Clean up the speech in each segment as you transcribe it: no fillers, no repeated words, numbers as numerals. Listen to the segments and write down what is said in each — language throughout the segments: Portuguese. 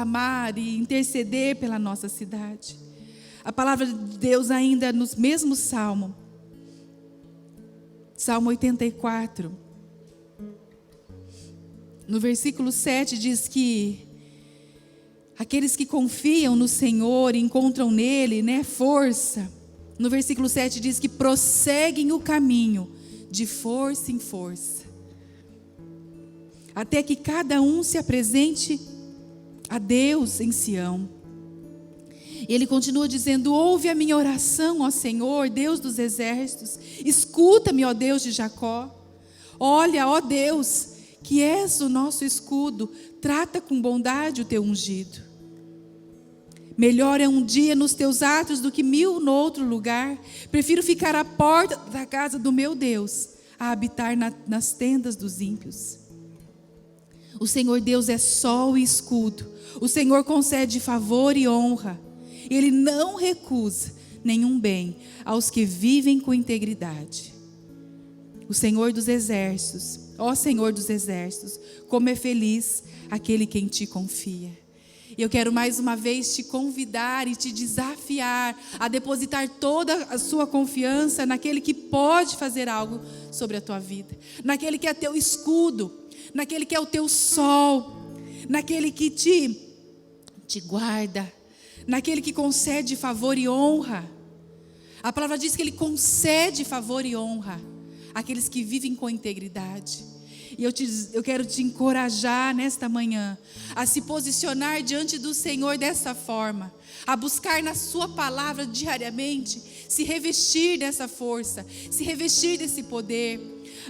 amar e interceder pela nossa cidade. A palavra de Deus ainda no mesmo Salmo 84, no versículo 7 diz que aqueles que confiam no Senhor e encontram nele, força. No versículo 7 diz que prosseguem o caminho de força em força, até que cada um se apresente a Deus em Sião. E ele continua dizendo: ouve a minha oração, ó Senhor, Deus dos exércitos, escuta-me, ó Deus de Jacó. Olha, ó Deus, que és o nosso escudo, trata com bondade o teu ungido. Melhor é um dia nos teus atos do que 1000 no outro lugar. Prefiro ficar à porta da casa do meu Deus, a habitar nas tendas dos ímpios. O Senhor Deus é sol e escudo. O Senhor concede favor e honra. Ele não recusa nenhum bem aos que vivem com integridade. O Senhor dos exércitos, ó Senhor dos exércitos, como é feliz aquele que em ti confia. E eu quero mais uma vez te convidar e te desafiar a depositar toda a sua confiança naquele que pode fazer algo sobre a tua vida, naquele que é teu escudo, naquele que é o teu sol, naquele que te guarda, naquele que concede favor e honra. A palavra diz que ele concede favor e honra àqueles que vivem com integridade. E eu quero te encorajar nesta manhã a se posicionar diante do Senhor dessa forma, a buscar na sua palavra diariamente, se revestir dessa força, se revestir desse poder,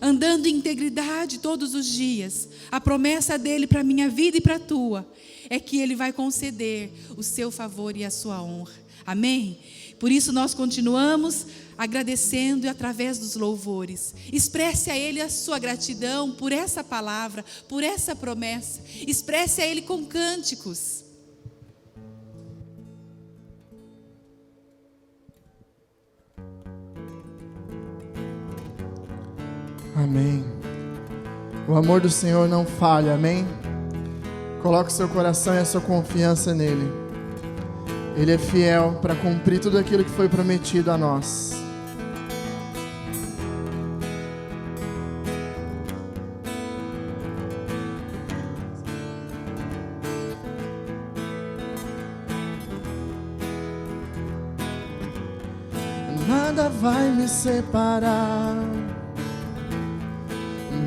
andando em integridade todos os dias. A promessa dele para a minha vida e para a tua é que ele vai conceder o seu favor e a sua honra. Amém? Por isso nós continuamos agradecendo e através dos louvores. Expresse a Ele a sua gratidão por essa palavra, por essa promessa. Expresse a Ele com cânticos. Amém. O amor do Senhor não falha, amém? Coloque o seu coração e a sua confiança nele. Ele é fiel para cumprir tudo aquilo que foi prometido a nós. Nada vai me separar,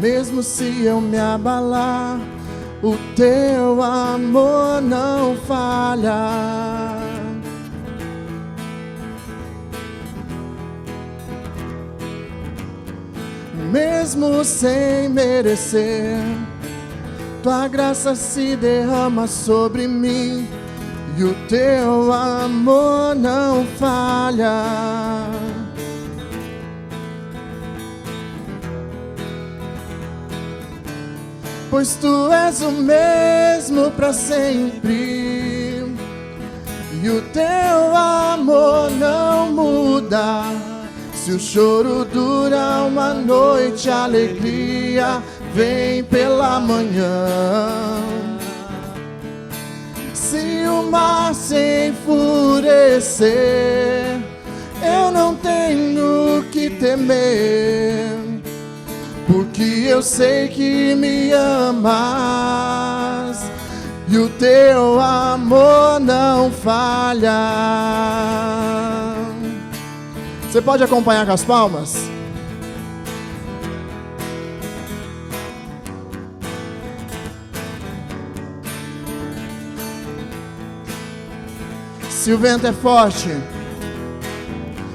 mesmo se eu me abalar, o teu amor não falha. Mesmo sem merecer, tua graça se derrama sobre mim e o teu amor não falha. Pois tu és o mesmo para sempre e o teu amor não muda. Se o choro dura uma noite, a alegria vem pela manhã. Se o mar se enfurecer, eu não tenho que temer, porque eu sei que me amas e o teu amor não falha. Você pode acompanhar com as palmas? Se o vento é forte,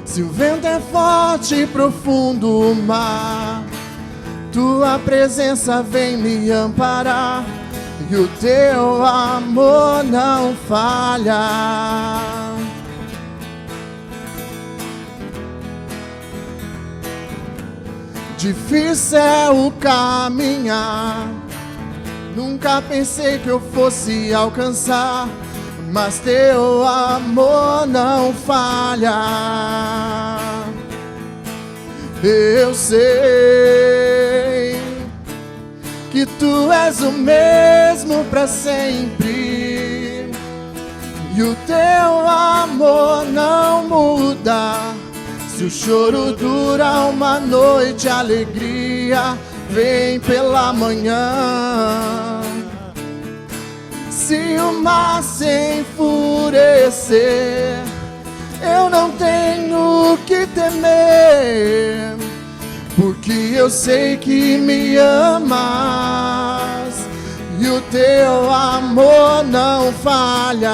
se o vento é forte e profundo o mar, tua presença vem me amparar e o teu amor não falha. Difícil é o caminhar, nunca pensei que eu fosse alcançar, mas teu amor não falha. Eu sei que tu és o mesmo para sempre e o teu amor não muda. Se o choro dura uma noite, a alegria vem pela manhã. Se o mar se enfurecer, eu não tenho que temer, porque eu sei que me amas e o teu amor não falha.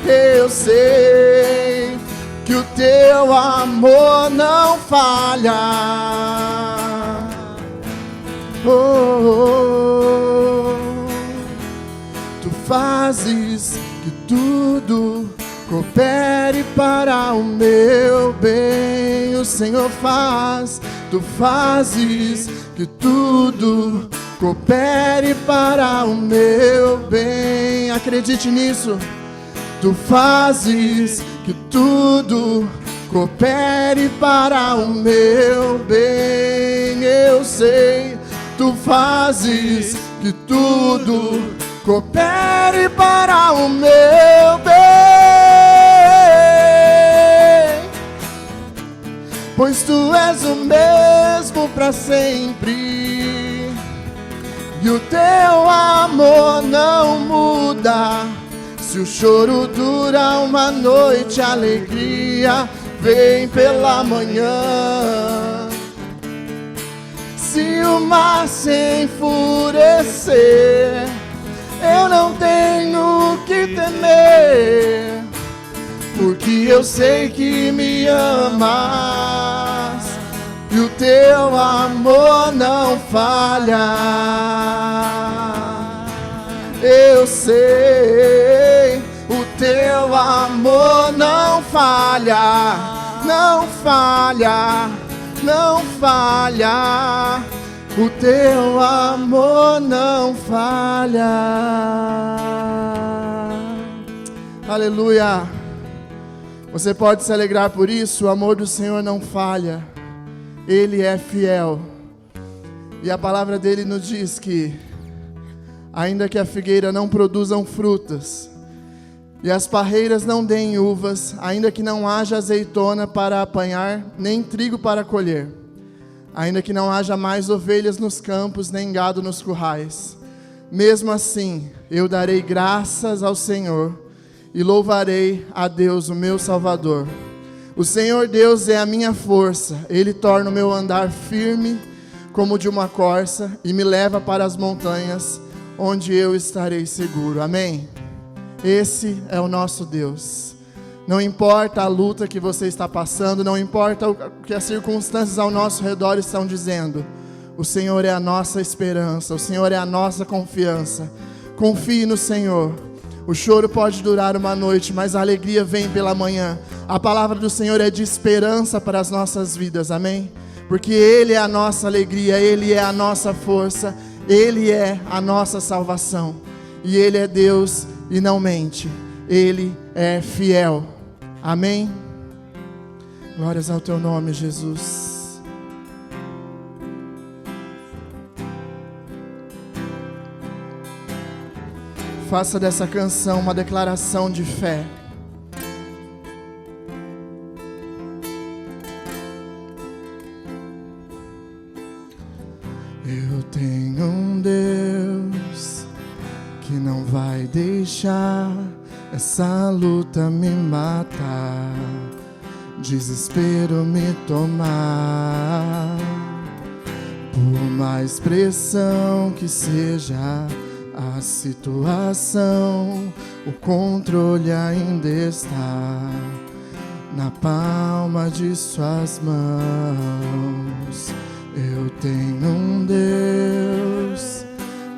Eu sei que o teu amor não falha. Oh, tu fazes que tudo coopere para o meu bem. O Senhor faz, tu fazes que tudo coopere para o meu bem. Acredite nisso. Tu fazes que tudo coopere para o meu bem. Eu sei, tu fazes que tudo coopere para o meu bem. Pois tu és o mesmo para sempre e o teu amor não muda. Se o choro dura uma noite, a alegria vem pela manhã. Se o mar se enfurecer, eu não tenho que temer, porque eu sei que me amas e o teu amor não falha. Eu sei, o teu amor não falha, não falha, não falha. O teu amor não falha. Aleluia. Você pode se alegrar por isso. O amor do Senhor não falha. Ele é fiel. E a palavra dele nos diz que ainda que a figueira não produzam frutas e as parreiras não deem uvas, ainda que não haja azeitona para apanhar, nem trigo para colher, ainda que não haja mais ovelhas nos campos, nem gado nos currais, mesmo assim eu darei graças ao Senhor e louvarei a Deus, o meu Salvador. O Senhor Deus é a minha força, Ele torna o meu andar firme como de uma corça e me leva para as montanhas, onde eu estarei seguro. Amém? Esse é o nosso Deus. Não importa a luta que você está passando, não importa o que as circunstâncias ao nosso redor estão dizendo, o Senhor é a nossa esperança, o Senhor é a nossa confiança. Confie no Senhor. O choro pode durar uma noite, mas a alegria vem pela manhã. A palavra do Senhor é de esperança para as nossas vidas, amém? Porque Ele é a nossa alegria, Ele é a nossa força, Ele é a nossa salvação. E Ele é Deus e não mente. Ele é fiel. Amém? Glórias ao teu nome, Jesus. Faça dessa canção uma declaração de fé. Eu tenho um Deus que não vai deixar essa luta me matar, desespero me tomar. Por mais pressão que seja a situação, o controle ainda está na palma de suas mãos. Eu tenho um Deus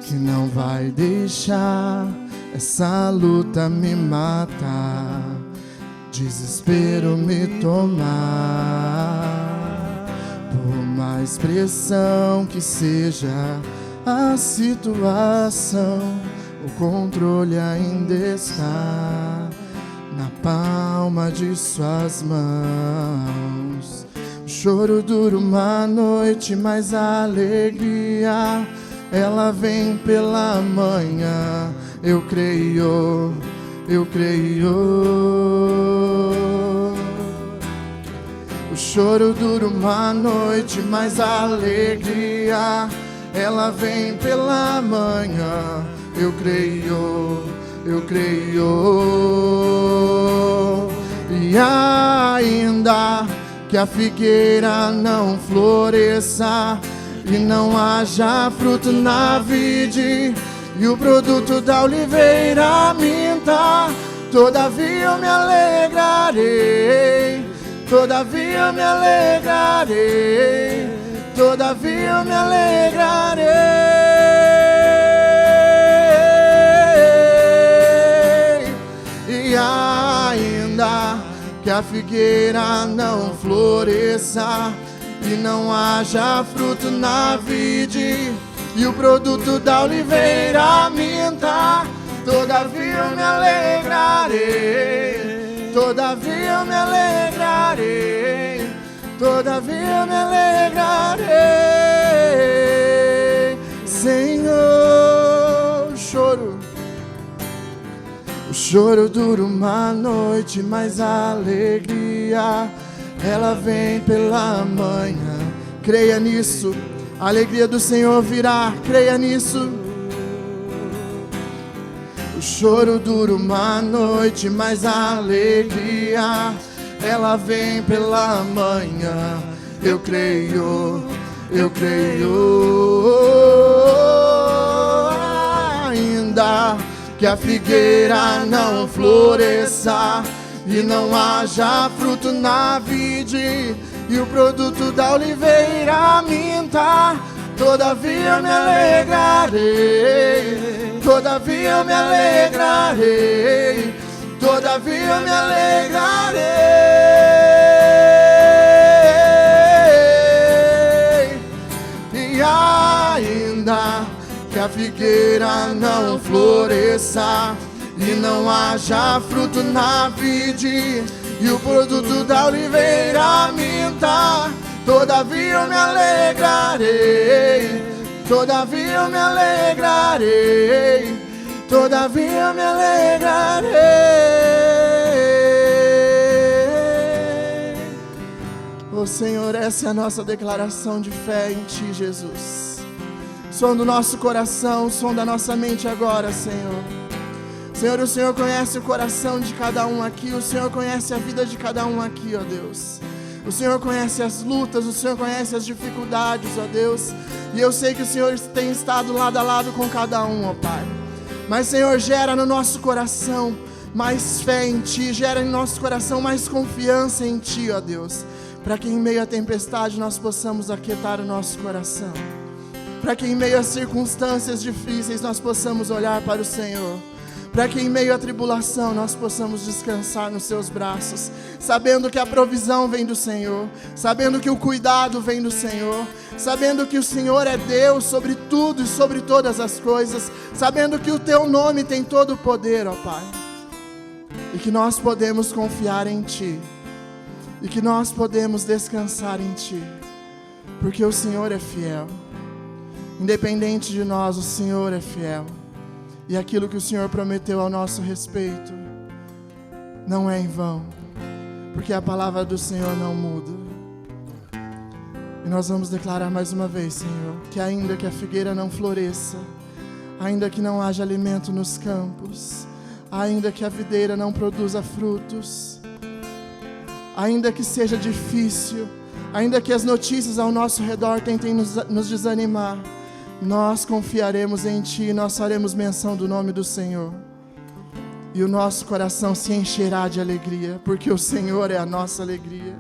que não vai deixar essa luta me matar, desespero me tomar. Por mais pressão que seja a situação, o controle ainda está na palma de suas mãos. O choro dura uma noite, mas a alegria ela vem pela manhã. eu creio, eu creio. O choro dura uma noite, mas a alegria, ela vem pela manhã. Eu creio, eu creio. E ainda que a figueira não floresça e não haja fruto na vide, e o produto da oliveira minta, todavia eu me alegrarei, todavia eu me alegrarei, todavia eu me alegrarei. E ainda que a figueira não floresça e não haja fruto na vide, e o produto da oliveira minta, todavia eu me alegrarei, todavia eu me alegrarei, todavia eu me alegrarei. Senhor, o choro dura uma noite, mas a alegria, ela vem pela manhã. Creia nisso, a alegria do Senhor virá, creia nisso. O choro dura uma noite, mas a alegria, ela vem pela manhã. Eu creio, eu creio. Ainda que a figueira não floresça e não haja fruto na vide, e o produto da oliveira minta, todavia eu me alegrarei, todavia eu me alegrarei, todavia eu me alegrarei. E ainda que a figueira não floresça e não haja fruto na vide, e o produto da oliveira minta, todavia eu me alegrarei, todavia eu me alegrarei, todavia eu me alegrarei. Oh Senhor, essa é a nossa declaração de fé em Ti, Jesus. Som do nosso coração, som da nossa mente agora, Senhor. Senhor, o Senhor conhece o coração de cada um aqui, o Senhor conhece a vida de cada um aqui, ó Deus. O Senhor conhece as lutas, o Senhor conhece as dificuldades, ó Deus. E eu sei que o Senhor tem estado lado a lado com cada um, ó Pai. Mas, Senhor, gera no nosso coração mais fé em Ti, gera em nosso coração mais confiança em Ti, ó Deus. Para que em meio à tempestade nós possamos aquietar o nosso coração. Para que em meio às circunstâncias difíceis nós possamos olhar para o Senhor. Para que em meio à tribulação nós possamos descansar nos Seus braços, sabendo que a provisão vem do Senhor, sabendo que o cuidado vem do Senhor, sabendo que o Senhor é Deus sobre tudo e sobre todas as coisas, sabendo que o Teu nome tem todo o poder, ó Pai, e que nós podemos confiar em Ti, e que nós podemos descansar em Ti, porque o Senhor é fiel. Independente de nós, o Senhor é fiel. E aquilo que o Senhor prometeu ao nosso respeito não é em vão, porque a palavra do Senhor não muda. E nós vamos declarar mais uma vez, Senhor, que ainda que a figueira não floresça, ainda que não haja alimento nos campos, ainda que a videira não produza frutos, ainda que seja difícil, ainda que as notícias ao nosso redor tentem nos desanimar, nós confiaremos em Ti, nós faremos menção do nome do Senhor. E o nosso coração se encherá de alegria, porque o Senhor é a nossa alegria.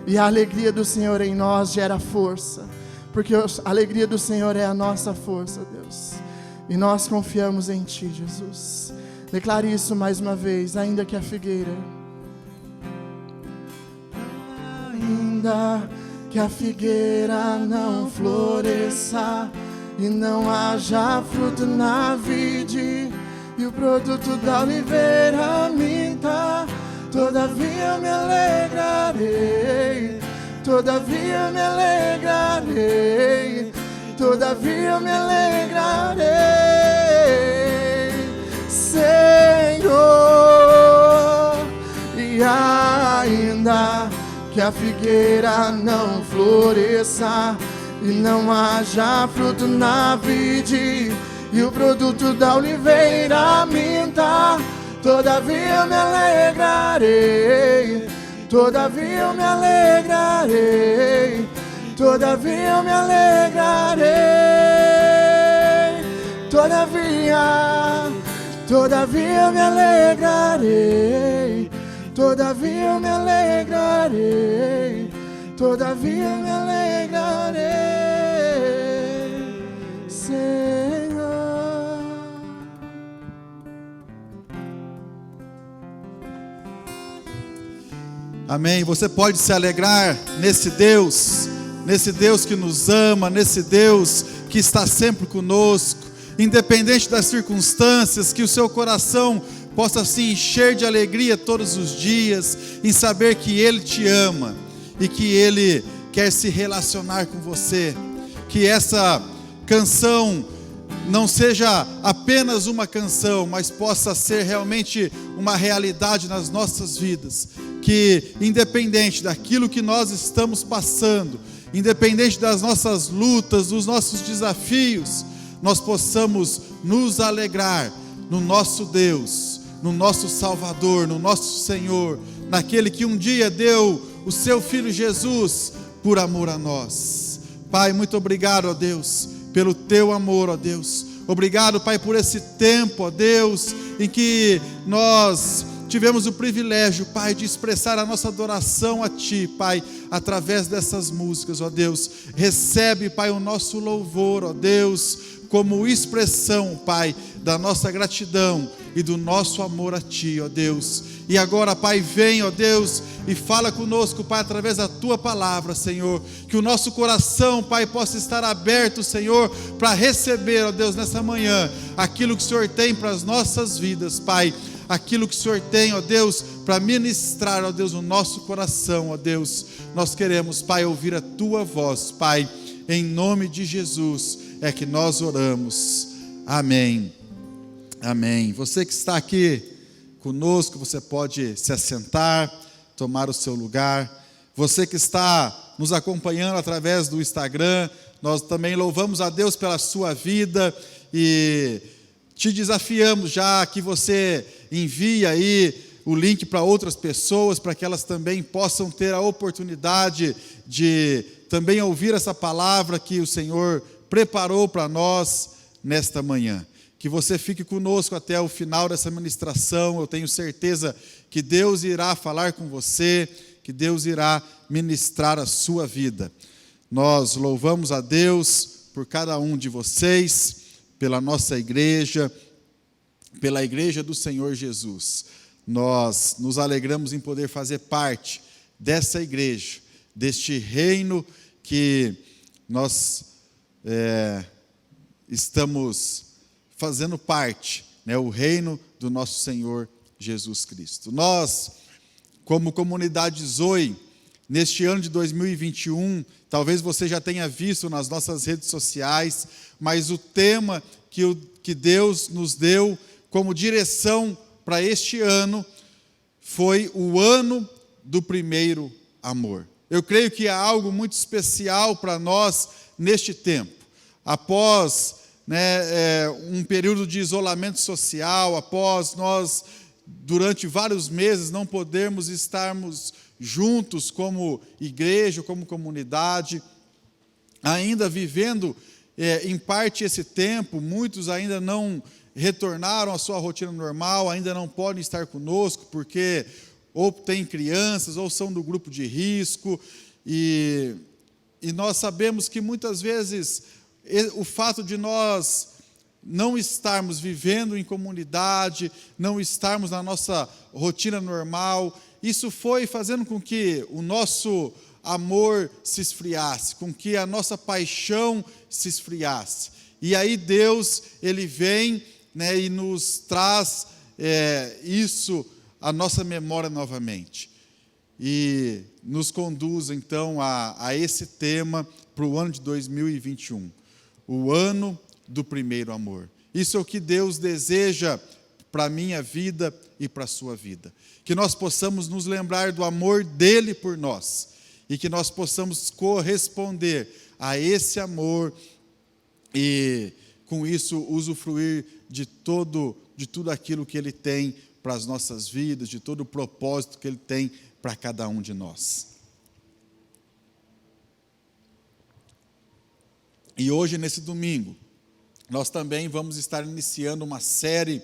E a alegria do Senhor em nós gera força, porque a alegria do Senhor é a nossa força, Deus. E nós confiamos em Ti, Jesus. Declare isso mais uma vez, ainda que a figueira, ainda que a figueira não floresça e não haja fruto na vide, e o produto da oliveira minta, todavia me alegrarei, todavia me alegrarei, todavia me alegrarei. a figueira não floresça e não haja fruto na vide, e o produto da oliveira minta, todavia eu me alegrarei, todavia eu me alegrarei, todavia eu me alegrarei, todavia eu me alegrarei, todavia eu me alegrarei, todavia eu me alegrarei, Senhor. Amém. Você pode se alegrar nesse Deus que nos ama, nesse Deus que está sempre conosco, independente das circunstâncias, que o seu coração possa se encher de alegria todos os dias, em saber que Ele te ama e que Ele quer se relacionar com você. Que essa canção não seja apenas uma canção, mas possa ser realmente uma realidade nas nossas vidas. Que independente daquilo que nós estamos passando, independente das nossas lutas, dos nossos desafios, nós possamos nos alegrar no nosso Deus, no nosso Salvador, no nosso Senhor, naquele que um dia deu o seu Filho Jesus por amor a nós. Pai, muito obrigado, ó Deus, pelo teu amor, ó Deus. Obrigado, Pai, por esse tempo, ó Deus, em que nós tivemos o privilégio, Pai, de expressar a nossa adoração a Ti, Pai, através dessas músicas, ó Deus. Recebe, Pai, o nosso louvor, ó Deus, como expressão, Pai, da nossa gratidão e do nosso amor a Ti, ó Deus. E agora, Pai, vem, ó Deus, e fala conosco, Pai, através da Tua palavra, Senhor. Que o nosso coração, Pai, possa estar aberto, Senhor, para receber, ó Deus, nessa manhã, aquilo que o Senhor tem para as nossas vidas, Pai. Aquilo que o Senhor tem, ó Deus, para ministrar, ó Deus, no nosso coração, ó Deus. Nós queremos, Pai, ouvir a Tua voz, Pai, em nome de Jesus é que nós oramos. Amém. Amém. Você que está aqui conosco, você pode se assentar, tomar o seu lugar. Você que está nos acompanhando através do Instagram, nós também louvamos a Deus pela sua vida e te desafiamos já que você envie aí o link para outras pessoas, para que elas também possam ter a oportunidade de também ouvir essa palavra que o Senhor preparou para nós nesta manhã. Que você fique conosco até o final dessa ministração. Eu tenho certeza que Deus irá falar com você, que Deus irá ministrar a sua vida. Nós louvamos a Deus por cada um de vocês, pela nossa igreja, pela igreja do Senhor Jesus. Nós nos alegramos em poder fazer parte dessa igreja, deste reino que nós estamos fazendo parte, né, o reino do nosso Senhor Jesus Cristo. Nós, como comunidade Zoe, neste ano de 2021, talvez você já tenha visto nas nossas redes sociais, mas o tema que Deus nos deu como direção para este ano foi o ano do primeiro amor. Eu creio que é algo muito especial para nós neste tempo. Após um período de isolamento social, após nós, durante vários meses, não podermos estarmos juntos como igreja, como comunidade, ainda vivendo em parte esse tempo, muitos ainda não retornaram à sua rotina normal, ainda não podem estar conosco, porque ou têm crianças, ou são do grupo de risco, e nós sabemos que muitas vezes o fato de nós não estarmos vivendo em comunidade, não estarmos na nossa rotina normal, isso foi fazendo com que o nosso amor se esfriasse, com que a nossa paixão se esfriasse. E aí Deus, Ele vem, e nos traz isso à nossa memória novamente. E nos conduz então a esse tema para o ano de 2021. O ano do primeiro amor. Isso é o que Deus deseja para a minha vida e para a sua vida. Que nós possamos nos lembrar do amor dEle por nós. e que nós possamos corresponder a esse amor e, com isso, usufruir de tudo aquilo que Ele tem para as nossas vidas, de todo o propósito que Ele tem para cada um de nós. E hoje, nesse domingo, nós também vamos estar iniciando uma série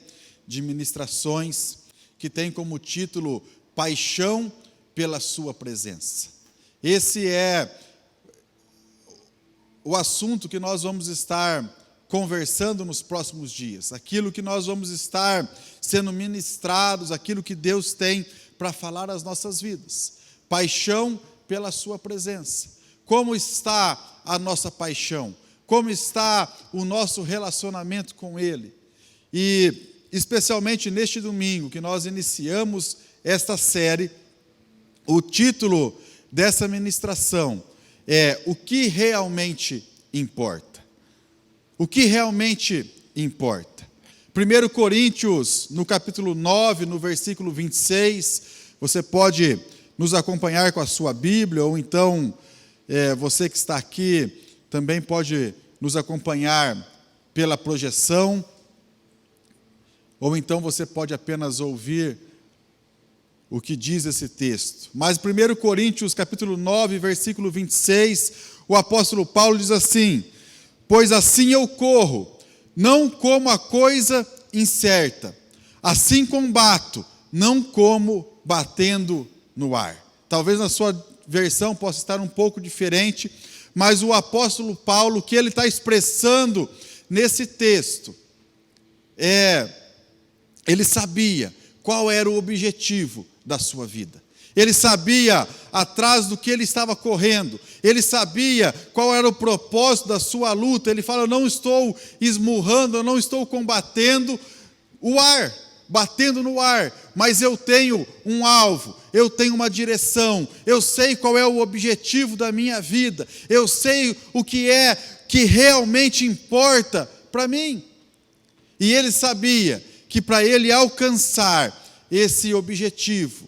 de ministrações que tem como título Paixão pela Sua Presença. Esse é o assunto que nós vamos estar conversando nos próximos dias, aquilo que nós vamos estar sendo ministrados, aquilo que Deus tem para falar às nossas vidas. Paixão pela Sua Presença. Como está a nossa paixão? Como está o nosso relacionamento com Ele? E, especialmente neste domingo, que nós iniciamos esta série, o título dessa ministração é O que realmente importa? O que realmente importa? 1 Coríntios, no capítulo 9, no versículo 26, você pode nos acompanhar com a sua Bíblia, ou então você que está aqui também pode nos acompanhar pela projeção, ou então você pode apenas ouvir o que diz esse texto. Mas 1 Coríntios, capítulo 9, versículo 26, o apóstolo Paulo diz assim: pois assim eu corro, não como a coisa incerta, assim combato, não como batendo no ar. Talvez na sua versão possa estar um pouco diferente, mas o apóstolo Paulo, o que ele está expressando nesse texto, ele sabia qual era o objetivo da sua vida. Ele sabia atrás do que ele estava correndo. Ele sabia qual era o propósito da sua luta. Ele fala: eu não estou esmurrando, eu não estou combatendo o ar, batendo no ar, mas eu tenho um alvo, eu tenho uma direção, eu sei qual é o objetivo da minha vida, eu sei o que é que realmente importa para mim. E ele sabia que para ele alcançar esse objetivo,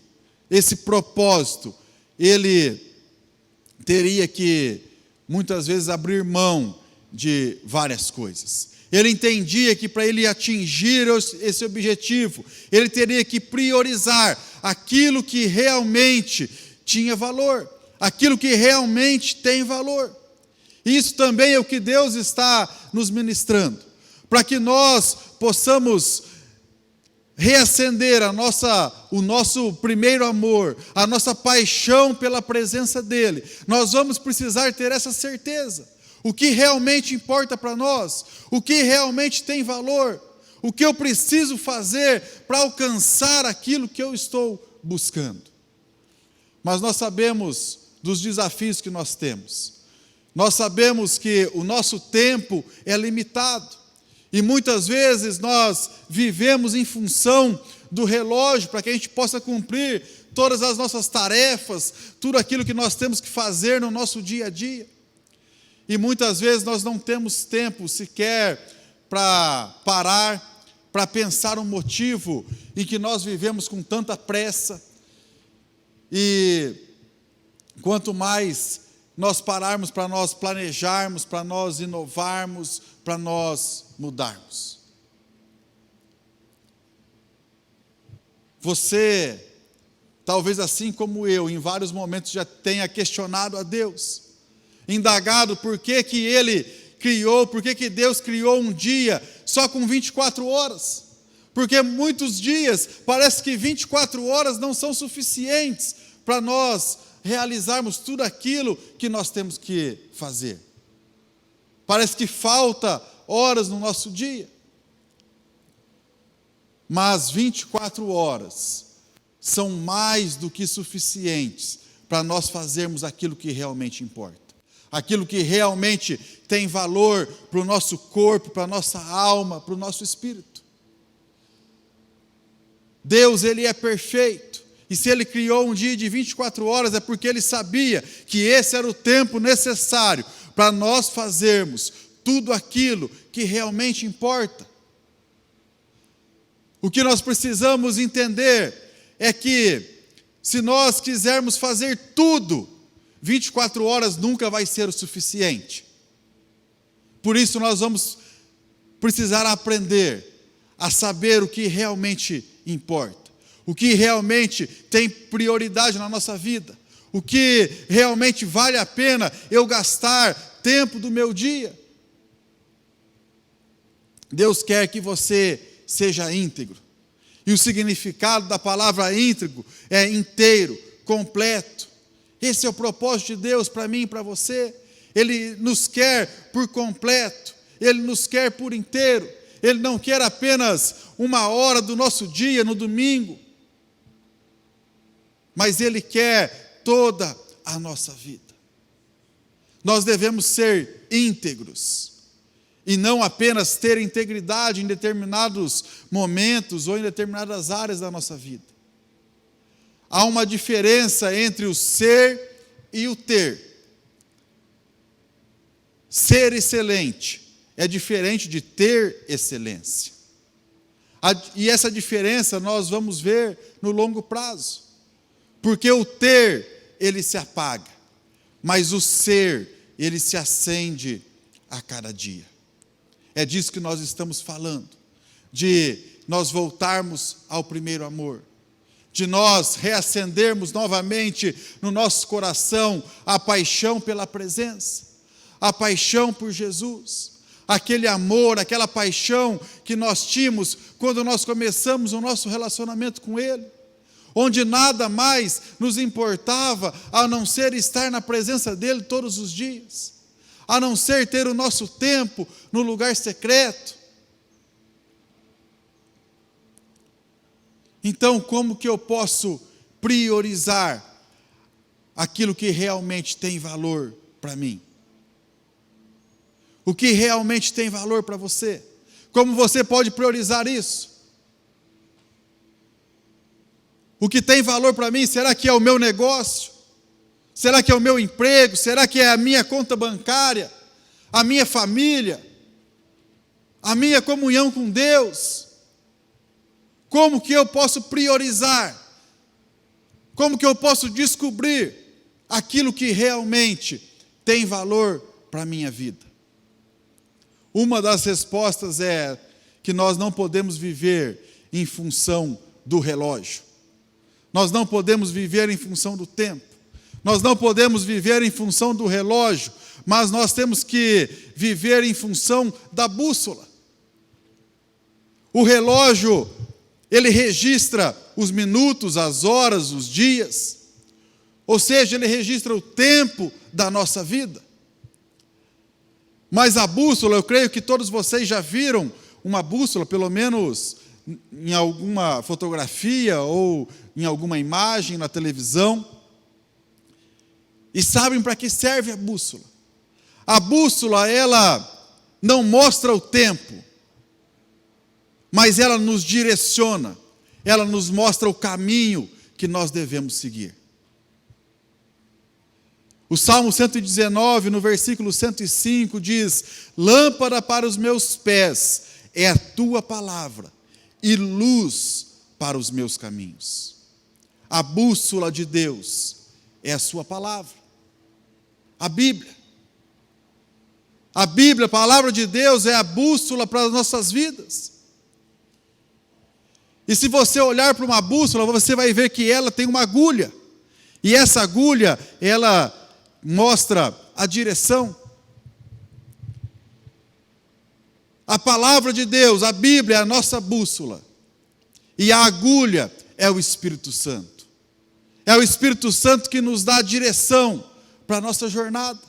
esse propósito, ele teria que, muitas vezes, abrir mão de várias coisas. Ele entendia que para ele atingir esse objetivo, ele teria que priorizar aquilo que realmente tinha valor, aquilo que realmente tem valor. Isso também é o que Deus está nos ministrando, para que nós possamos reacender o nosso primeiro amor, a nossa paixão pela presença dEle. Nós vamos precisar ter essa certeza. O que realmente importa para nós, o que realmente tem valor, o que eu preciso fazer para alcançar aquilo que eu estou buscando. Mas nós sabemos dos desafios que nós temos. Nós sabemos que o nosso tempo é limitado. E muitas vezes nós vivemos em função do relógio para que a gente possa cumprir todas as nossas tarefas, tudo aquilo que nós temos que fazer no nosso dia a dia. E muitas vezes nós não temos tempo sequer para parar, para pensar um motivo em que nós vivemos com tanta pressa. E quanto mais nós pararmos para nós planejarmos, para nós inovarmos, para nós mudarmos. Você, talvez assim como eu, em vários momentos já tenha questionado a Deus, indagado por que Ele criou, por que Deus criou um dia só com 24 horas. Porque muitos dias, parece que 24 horas não são suficientes para nós realizarmos tudo aquilo que nós temos que fazer. Parece que falta horas no nosso dia. Mas 24 horas são mais do que suficientes para nós fazermos aquilo que realmente importa. Aquilo que realmente tem valor para o nosso corpo, para a nossa alma, para o nosso espírito. Deus, Ele é perfeito. E se Ele criou um dia de 24 horas, é porque Ele sabia que esse era o tempo necessário para nós fazermos tudo aquilo que realmente importa. O que nós precisamos entender é que, se nós quisermos fazer tudo 24 horas nunca vai ser o suficiente. Por isso nós vamos precisar aprender a saber o que realmente importa, o que realmente tem prioridade na nossa vida, o que realmente vale a pena eu gastar tempo do meu dia. Deus quer que você seja íntegro. E o significado da palavra íntegro é inteiro, completo. Esse é o propósito de Deus para mim e para você. Ele nos quer por completo, Ele nos quer por inteiro. Ele não quer apenas 1 hora do nosso dia no domingo, mas Ele quer toda a nossa vida. Nós devemos ser íntegros, e não apenas ter integridade em determinados momentos ou em determinadas áreas da nossa vida. Há uma diferença entre o ser e o ter. Ser excelente é diferente de ter excelência. E essa diferença nós vamos ver no longo prazo. Porque o ter, ele se apaga, mas o ser, ele se acende a cada dia. É disso que nós estamos falando, de nós voltarmos ao primeiro amor, de nós reacendermos novamente no nosso coração a paixão pela presença, a paixão por Jesus, aquele amor, aquela paixão que nós tínhamos quando nós começamos o nosso relacionamento com Ele, onde nada mais nos importava a não ser estar na presença dEle todos os dias, a não ser ter o nosso tempo no lugar secreto. Então, como que eu posso priorizar aquilo que realmente tem valor para mim? O que realmente tem valor para você? Como você pode priorizar isso? O que tem valor para mim, será que é o meu negócio? Será que é o meu emprego? Será que é a minha conta bancária? A minha família? A minha comunhão com Deus? Como que eu posso priorizar? Como que eu posso descobrir aquilo que realmente tem valor para a minha vida? Uma das respostas é que nós não podemos viver em função do relógio. Nós não podemos viver em função do tempo. Nós não podemos viver em função do relógio, mas nós temos que viver em função da bússola. O relógio, ele registra os minutos, as horas, os dias, ou seja, ele registra o tempo da nossa vida. Mas a bússola, eu creio que todos vocês já viram uma bússola, pelo menos em alguma fotografia ou em alguma imagem na televisão, e sabem para que serve a bússola. A bússola, ela não mostra o tempo, mas ela nos direciona, ela nos mostra o caminho que nós devemos seguir. O Salmo 119, no versículo 105, diz: lâmpada para os meus pés é a tua palavra, e luz para os meus caminhos. A bússola de Deus é a sua palavra, a Bíblia. A Bíblia, a palavra de Deus, é a bússola para as nossas vidas. E se você olhar para uma bússola, você vai ver que ela tem uma agulha. E essa agulha, ela mostra a direção. A palavra de Deus, a Bíblia, é a nossa bússola. E a agulha é o Espírito Santo. É o Espírito Santo que nos dá a direção para a nossa jornada.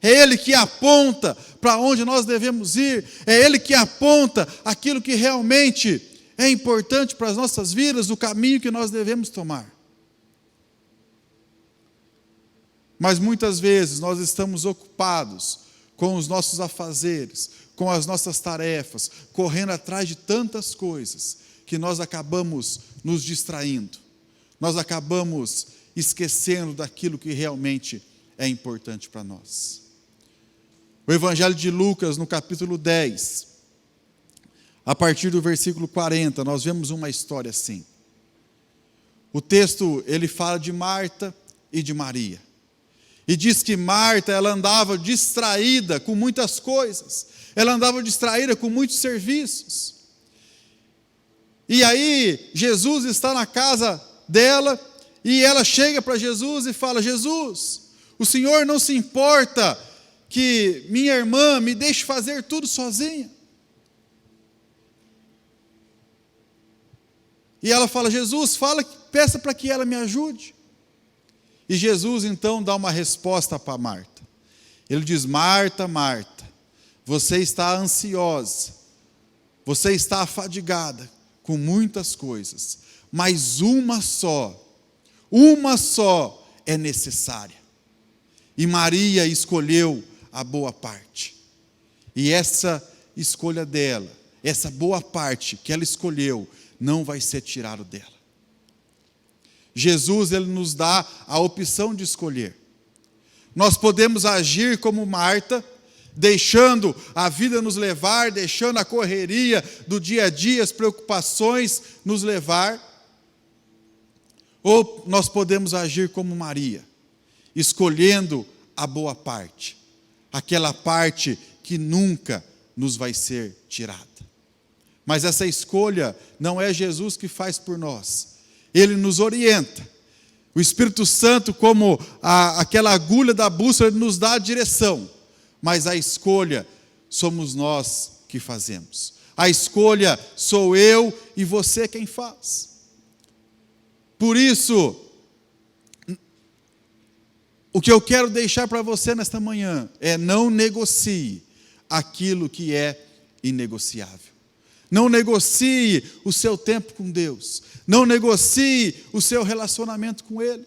É Ele que aponta para onde nós devemos ir. É Ele que aponta aquilo que realmente é importante para as nossas vidas, o caminho que nós devemos tomar. Mas muitas vezes nós estamos ocupados com os nossos afazeres, com as nossas tarefas, correndo atrás de tantas coisas, que nós acabamos nos distraindo. Nós acabamos esquecendo daquilo que realmente é importante para nós. O Evangelho de Lucas, no capítulo 10, a partir do versículo 40, nós vemos uma história assim. O texto, ele fala de Marta e de Maria. E diz que Marta, ela andava distraída com muitas coisas. Ela andava distraída com muitos serviços. E aí, Jesus está na casa dela, e ela chega para Jesus e fala: Jesus, o Senhor não se importa que minha irmã me deixe fazer tudo sozinha? E ela fala: Jesus, peça para que ela me ajude. E Jesus então dá uma resposta para Marta. Ele diz: Marta, Marta, você está ansiosa, você está afadigada com muitas coisas, mas uma só é necessária. E Maria escolheu a boa parte. E essa escolha dela, essa boa parte que ela escolheu, não vai ser tirado dela. Jesus, ele nos dá a opção de escolher. Nós podemos agir como Marta, deixando a vida nos levar, deixando a correria do dia a dia, as preocupações nos levar. Ou nós podemos agir como Maria, escolhendo a boa parte, aquela parte que nunca nos vai ser tirada. Mas essa escolha não é Jesus que faz por nós. Ele nos orienta. O Espírito Santo, como aquela agulha da bússola, ele nos dá a direção. Mas a escolha somos nós que fazemos. A escolha sou eu e você quem faz. Por isso, o que eu quero deixar para você nesta manhã é: não negocie aquilo que é inegociável. Não negocie o seu tempo com Deus. Não negocie o seu relacionamento com Ele.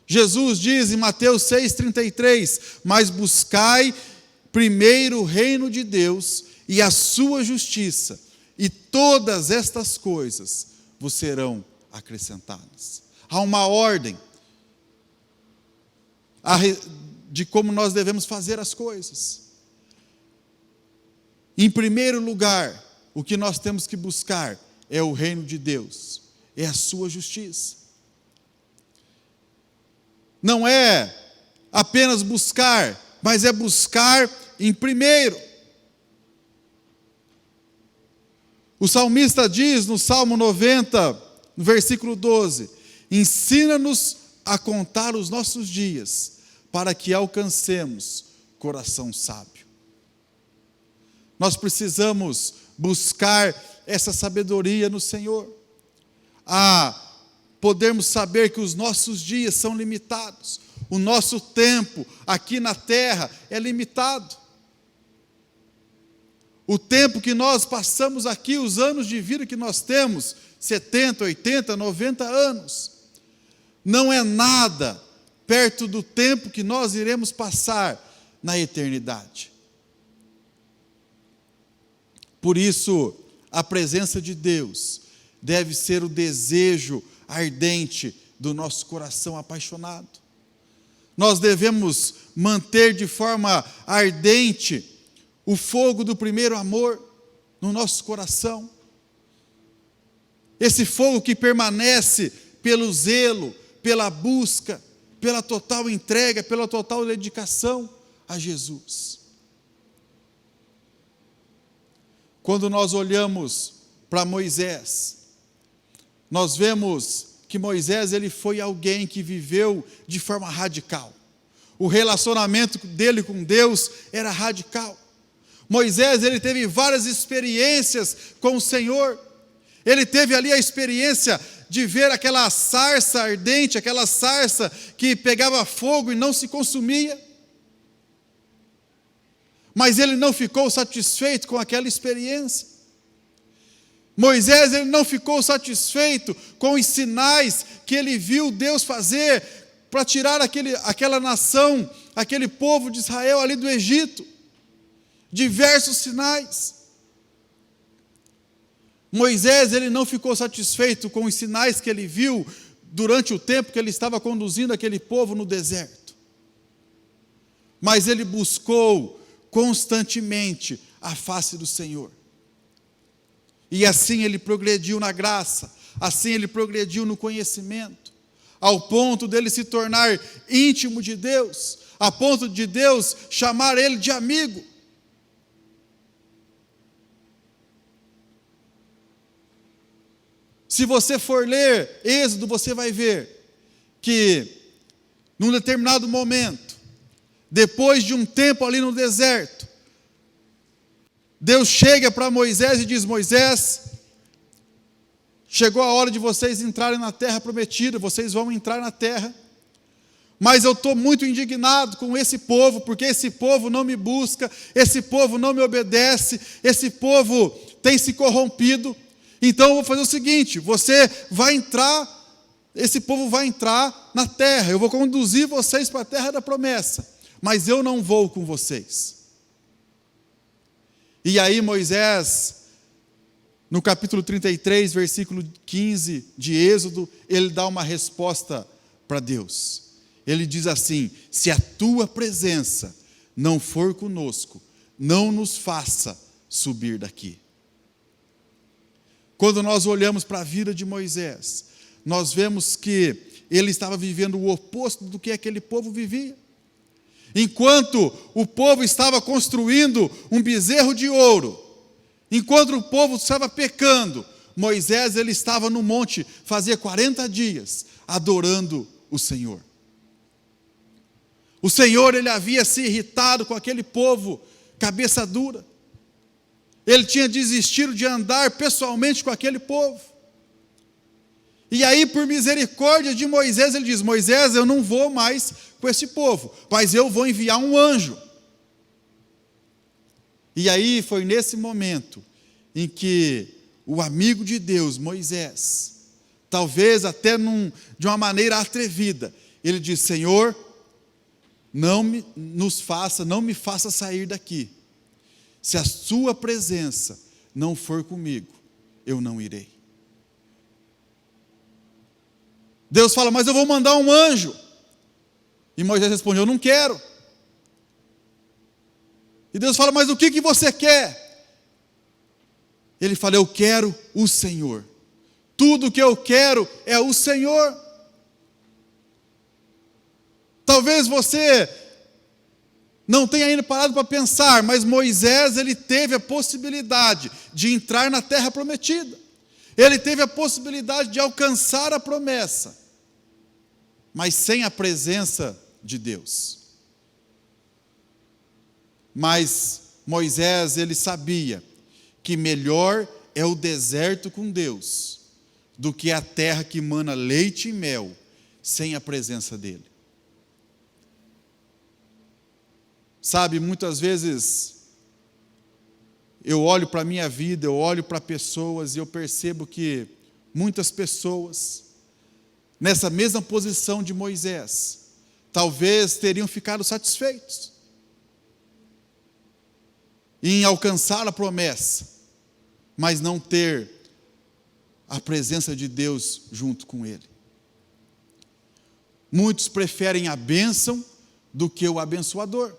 Jesus diz em Mateus 6,33: mas buscai primeiro o reino de Deus e a sua justiça, e todas estas coisas vos serão acrescentadas. Há uma ordem de como nós devemos fazer as coisas. Em primeiro lugar, o que nós temos que buscar é o reino de Deus, é a sua justiça. Não é apenas buscar, mas é buscar em primeiro. O salmista diz no Salmo 90, no versículo 12: ensina-nos a contar os nossos dias, para que alcancemos coração sábio. Nós precisamos buscar essa sabedoria no Senhor, a podermos saber que os nossos dias são limitados, o nosso tempo aqui na terra é limitado. O tempo que nós passamos aqui, os anos de vida que nós temos, 70, 80, 90 anos, não é nada perto do tempo que nós iremos passar na eternidade. Por isso, a presença de Deus deve ser o desejo ardente do nosso coração apaixonado. Nós devemos manter de forma ardente o fogo do primeiro amor no nosso coração. Esse fogo que permanece pelo zelo, pela busca, pela total entrega, pela total dedicação a Jesus. Quando nós olhamos para Moisés, nós vemos que Moisés, ele foi alguém que viveu de forma radical. O relacionamento dele com Deus era radical. Moisés, ele teve várias experiências com o Senhor. Ele teve ali a experiência de ver aquela sarça ardente, aquela sarça que pegava fogo e não se consumia. Mas ele não ficou satisfeito com aquela experiência. Moisés, ele não ficou satisfeito com os sinais que ele viu Deus fazer para tirar aquela nação, aquele povo de Israel ali do Egito. Diversos sinais. Moisés, ele não ficou satisfeito com os sinais que ele viu durante o tempo que ele estava conduzindo aquele povo no deserto. Mas ele buscou constantemente a face do Senhor. E assim ele progrediu na graça, assim ele progrediu no conhecimento. ao ponto dele se tornar íntimo de Deus, a ponto de Deus chamar ele de amigo. Se você for ler Êxodo, você vai ver que, num determinado momento, depois de um tempo ali no deserto, Deus chega para Moisés e diz: Moisés, chegou a hora de vocês entrarem na terra prometida, vocês vão entrar na terra, mas eu estou muito indignado com esse povo, porque esse povo não me busca, esse povo não me obedece, esse povo tem se corrompido. Então eu vou fazer o seguinte: você vai entrar, esse povo vai entrar na terra, eu vou conduzir vocês para a terra da promessa, mas eu não vou com vocês. E aí Moisés, no capítulo 33, versículo 15 de Êxodo, ele dá uma resposta para Deus. Ele diz assim: se a tua presença não for conosco, não nos faça subir daqui. Quando nós olhamos para a vida de Moisés, nós vemos que ele estava vivendo o oposto do que aquele povo vivia. Enquanto o povo estava construindo um bezerro de ouro, enquanto o povo estava pecando, Moisés ele estava no monte, fazia 40 dias, adorando o Senhor. O Senhor ele havia se irritado com aquele povo, cabeça dura. Ele tinha desistido de andar pessoalmente com aquele povo. E aí, por misericórdia de Moisés, ele diz: Moisés, eu não vou mais com esse povo, mas eu vou enviar um anjo. E aí foi nesse momento em que o amigo de Deus, Moisés, talvez até de uma maneira atrevida, ele diz: Senhor, não me faça sair daqui. Se a sua presença não for comigo, eu não irei. Deus fala: mas eu vou mandar um anjo. E Moisés respondeu: eu não quero. E Deus fala: mas o que você quer? Ele fala: eu quero o Senhor. Tudo que eu quero é o Senhor. Talvez você não tenha ainda parado para pensar, mas Moisés ele teve a possibilidade de entrar na terra prometida. Ele teve a possibilidade de alcançar a promessa, mas sem a presença de Deus. Mas Moisés ele sabia que melhor é o deserto com Deus do que a terra que mana leite e mel sem a presença dele. Sabe, muitas vezes eu olho para a minha vida, eu olho para pessoas e eu percebo que muitas pessoas, nessa mesma posição de Moisés, talvez teriam ficado satisfeitos em alcançar a promessa, mas não ter a presença de Deus junto com ele. Muitos preferem a bênção do que o abençoador.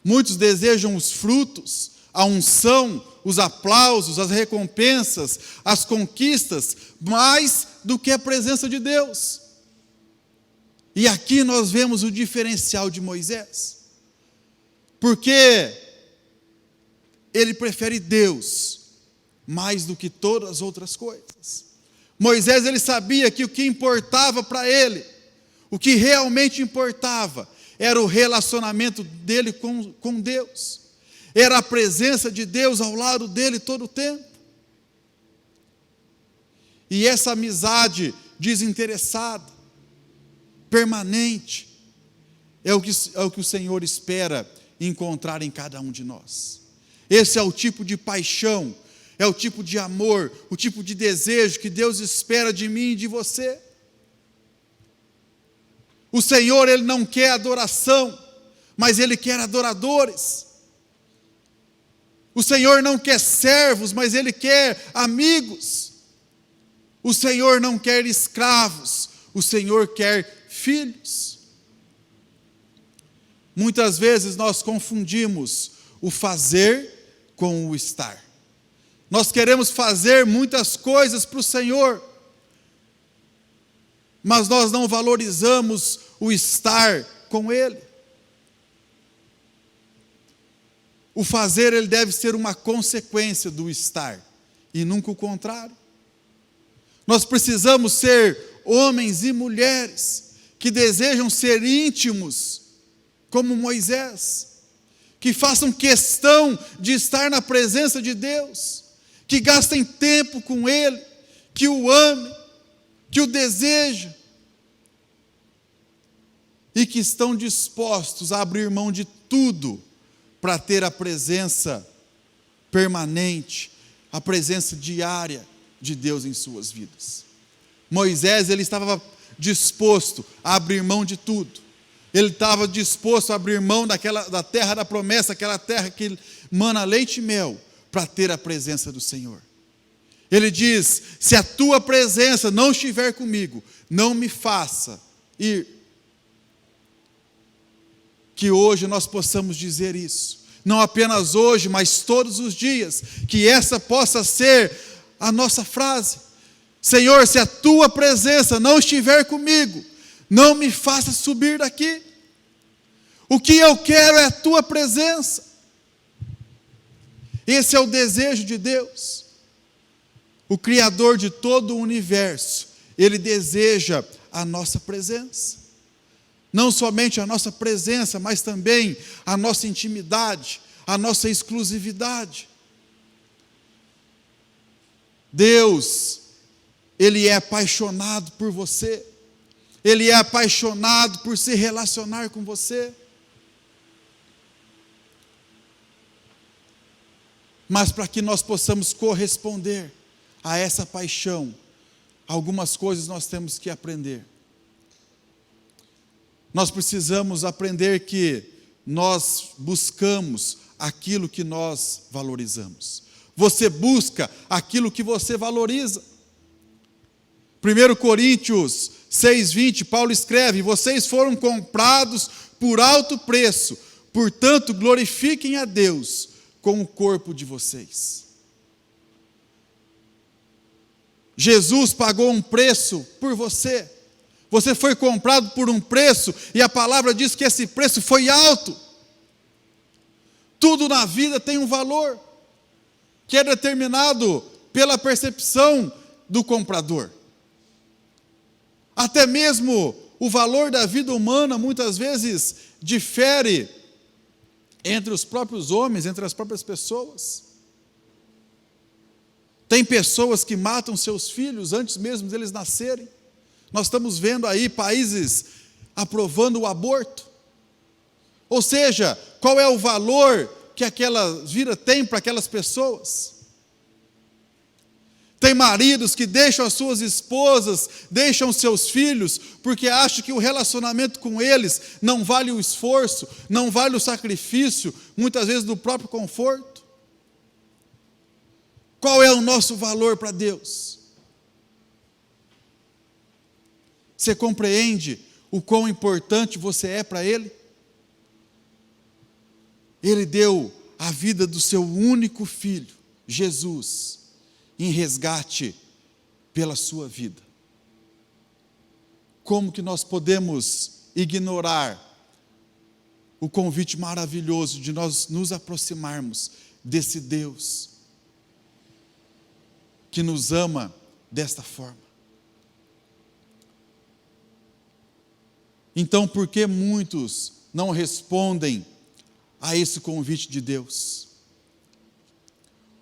Muitos desejam os frutos, a unção, os aplausos, as recompensas, as conquistas, mais do que a presença de Deus. E aqui nós vemos o diferencial de Moisés, porque ele prefere Deus mais do que todas as outras coisas. Moisés ele sabia que o que importava para ele, o que realmente importava, era o relacionamento dele com Deus. Era a presença de Deus ao lado dele todo o tempo. E essa amizade desinteressada, permanente, é o que o Senhor espera encontrar em cada um de nós. Esse é o tipo de paixão, é o tipo de amor, o tipo de desejo que Deus espera de mim e de você. O Senhor, Ele não quer adoração, mas Ele quer adoradores. O Senhor não quer servos, mas Ele quer amigos. O Senhor não quer escravos, o Senhor quer filhos. Muitas vezes nós confundimos o fazer com o estar. Nós queremos fazer muitas coisas para o Senhor, mas nós não valorizamos o estar com Ele. O fazer, ele deve ser uma consequência do estar, e nunca o contrário. Nós precisamos ser homens e mulheres que desejam ser íntimos, como Moisés, que façam questão de estar na presença de Deus, que gastem tempo com Ele, que o amem, que o desejam, e que estão dispostos a abrir mão de tudo para ter a presença permanente, a presença diária de Deus em suas vidas. Moisés, ele estava disposto a abrir mão de tudo. Ele estava disposto a abrir mão da terra da promessa, aquela terra que mana leite e mel, para ter a presença do Senhor. Ele diz: se a tua presença não estiver comigo, não me faça ir. Que hoje nós possamos dizer isso, não apenas hoje, mas todos os dias, que essa possa ser a nossa frase: Senhor, se a tua presença não estiver comigo, não me faça subir daqui. O que eu quero é a tua presença. Esse é o desejo de Deus. O Criador de todo o universo, Ele deseja a nossa presença. Não somente a nossa presença, mas também a nossa intimidade, a nossa exclusividade. Deus, Ele é apaixonado por você. Ele é apaixonado por se relacionar com você. Mas para que nós possamos corresponder a essa paixão, algumas coisas nós temos que aprender. Nós precisamos aprender que nós buscamos aquilo que nós valorizamos. Você busca aquilo que você valoriza. 1 Coríntios 6,20, Paulo escreve: vocês foram comprados por alto preço, portanto glorifiquem a Deus com o corpo de vocês. Jesus pagou um preço por você. Você foi comprado por um preço, e a palavra diz que esse preço foi alto. Tudo na vida tem um valor, que é determinado pela percepção do comprador. Até mesmo o valor da vida humana muitas vezes difere entre os próprios homens, entre as próprias pessoas. Tem pessoas que matam seus filhos antes mesmo deles nascerem. Nós estamos vendo aí países aprovando o aborto. Ou seja, qual é o valor que aquela vida tem para aquelas pessoas? Tem maridos que deixam as suas esposas, deixam seus filhos, porque acham que o relacionamento com eles não vale o esforço, não vale o sacrifício, muitas vezes do próprio conforto. Qual é o nosso valor para Deus? Você compreende o quão importante você é para Ele? Ele deu a vida do seu único filho, Jesus, em resgate pela sua vida. Como que nós podemos ignorar o convite maravilhoso de nós nos aproximarmos desse Deus que nos ama desta forma? Então, por que muitos não respondem a esse convite de Deus?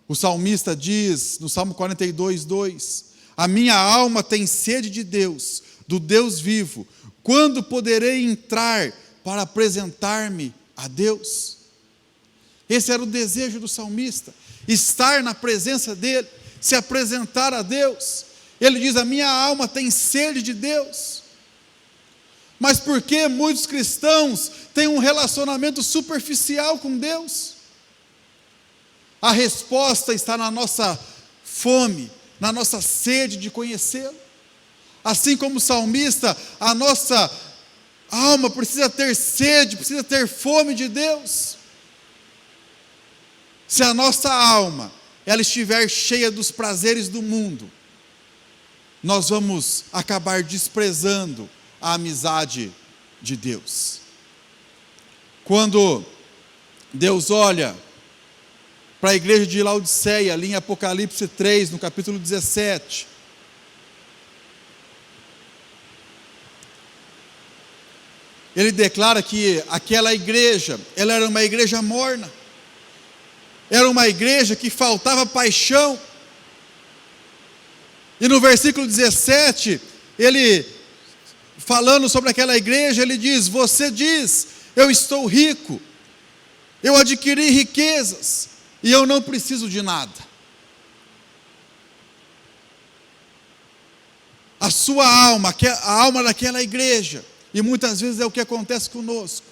O salmista diz, no Salmo 42:2, a minha alma tem sede de Deus, do Deus vivo. Quando poderei entrar para apresentar-me a Deus? Esse era o desejo do salmista, estar na presença dele, se apresentar a Deus. Ele diz, a minha alma tem sede de Deus. Mas por que muitos cristãos têm um relacionamento superficial com Deus? A resposta está na nossa fome, na nossa sede de conhecê-lo. Assim como o salmista, a nossa alma precisa ter sede, precisa ter fome de Deus. Se a nossa alma ela estiver cheia dos prazeres do mundo, nós vamos acabar desprezando a amizade de Deus. Quando Deus olha para a igreja de Laodiceia, ali em Apocalipse 3, no capítulo 17, ele declara que aquela igreja, ela era uma igreja morna, era uma igreja que faltava paixão. E no versículo 17, ele, falando sobre aquela igreja, ele diz: você diz, eu estou rico, eu adquiri riquezas, e eu não preciso de nada. A sua alma, a alma daquela igreja, e muitas vezes é o que acontece conosco,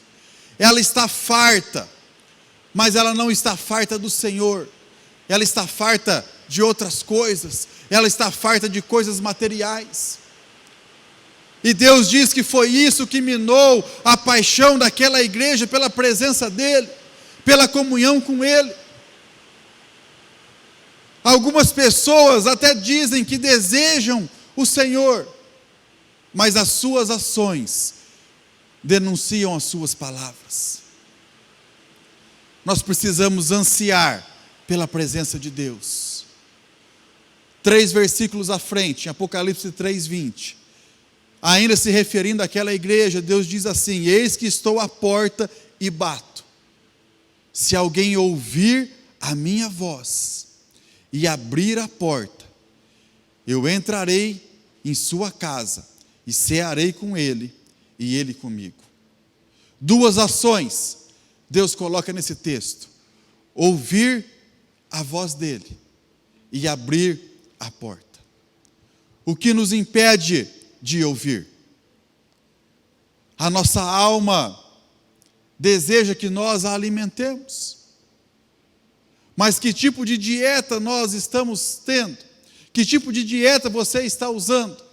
ela está farta, mas ela não está farta do Senhor, ela está farta de outras coisas, ela está farta de coisas materiais. E Deus diz que foi isso que minou a paixão daquela igreja pela presença dEle, pela comunhão com Ele. Algumas pessoas até dizem que desejam o Senhor, mas as suas ações denunciam as suas palavras. Nós precisamos ansiar pela presença de Deus. 3 versículos à frente, em Apocalipse 3:20, ainda se referindo àquela igreja, Deus diz assim: eis que estou à porta e bato. Se alguém ouvir a minha voz e abrir a porta, eu entrarei em sua casa e cearei com ele e ele comigo. 2 ações Deus coloca nesse texto: ouvir a voz dele e abrir a porta. O que nos impede de ouvir? A nossa alma deseja que nós a alimentemos. Mas que tipo de dieta nós estamos tendo? Que tipo de dieta você está usando?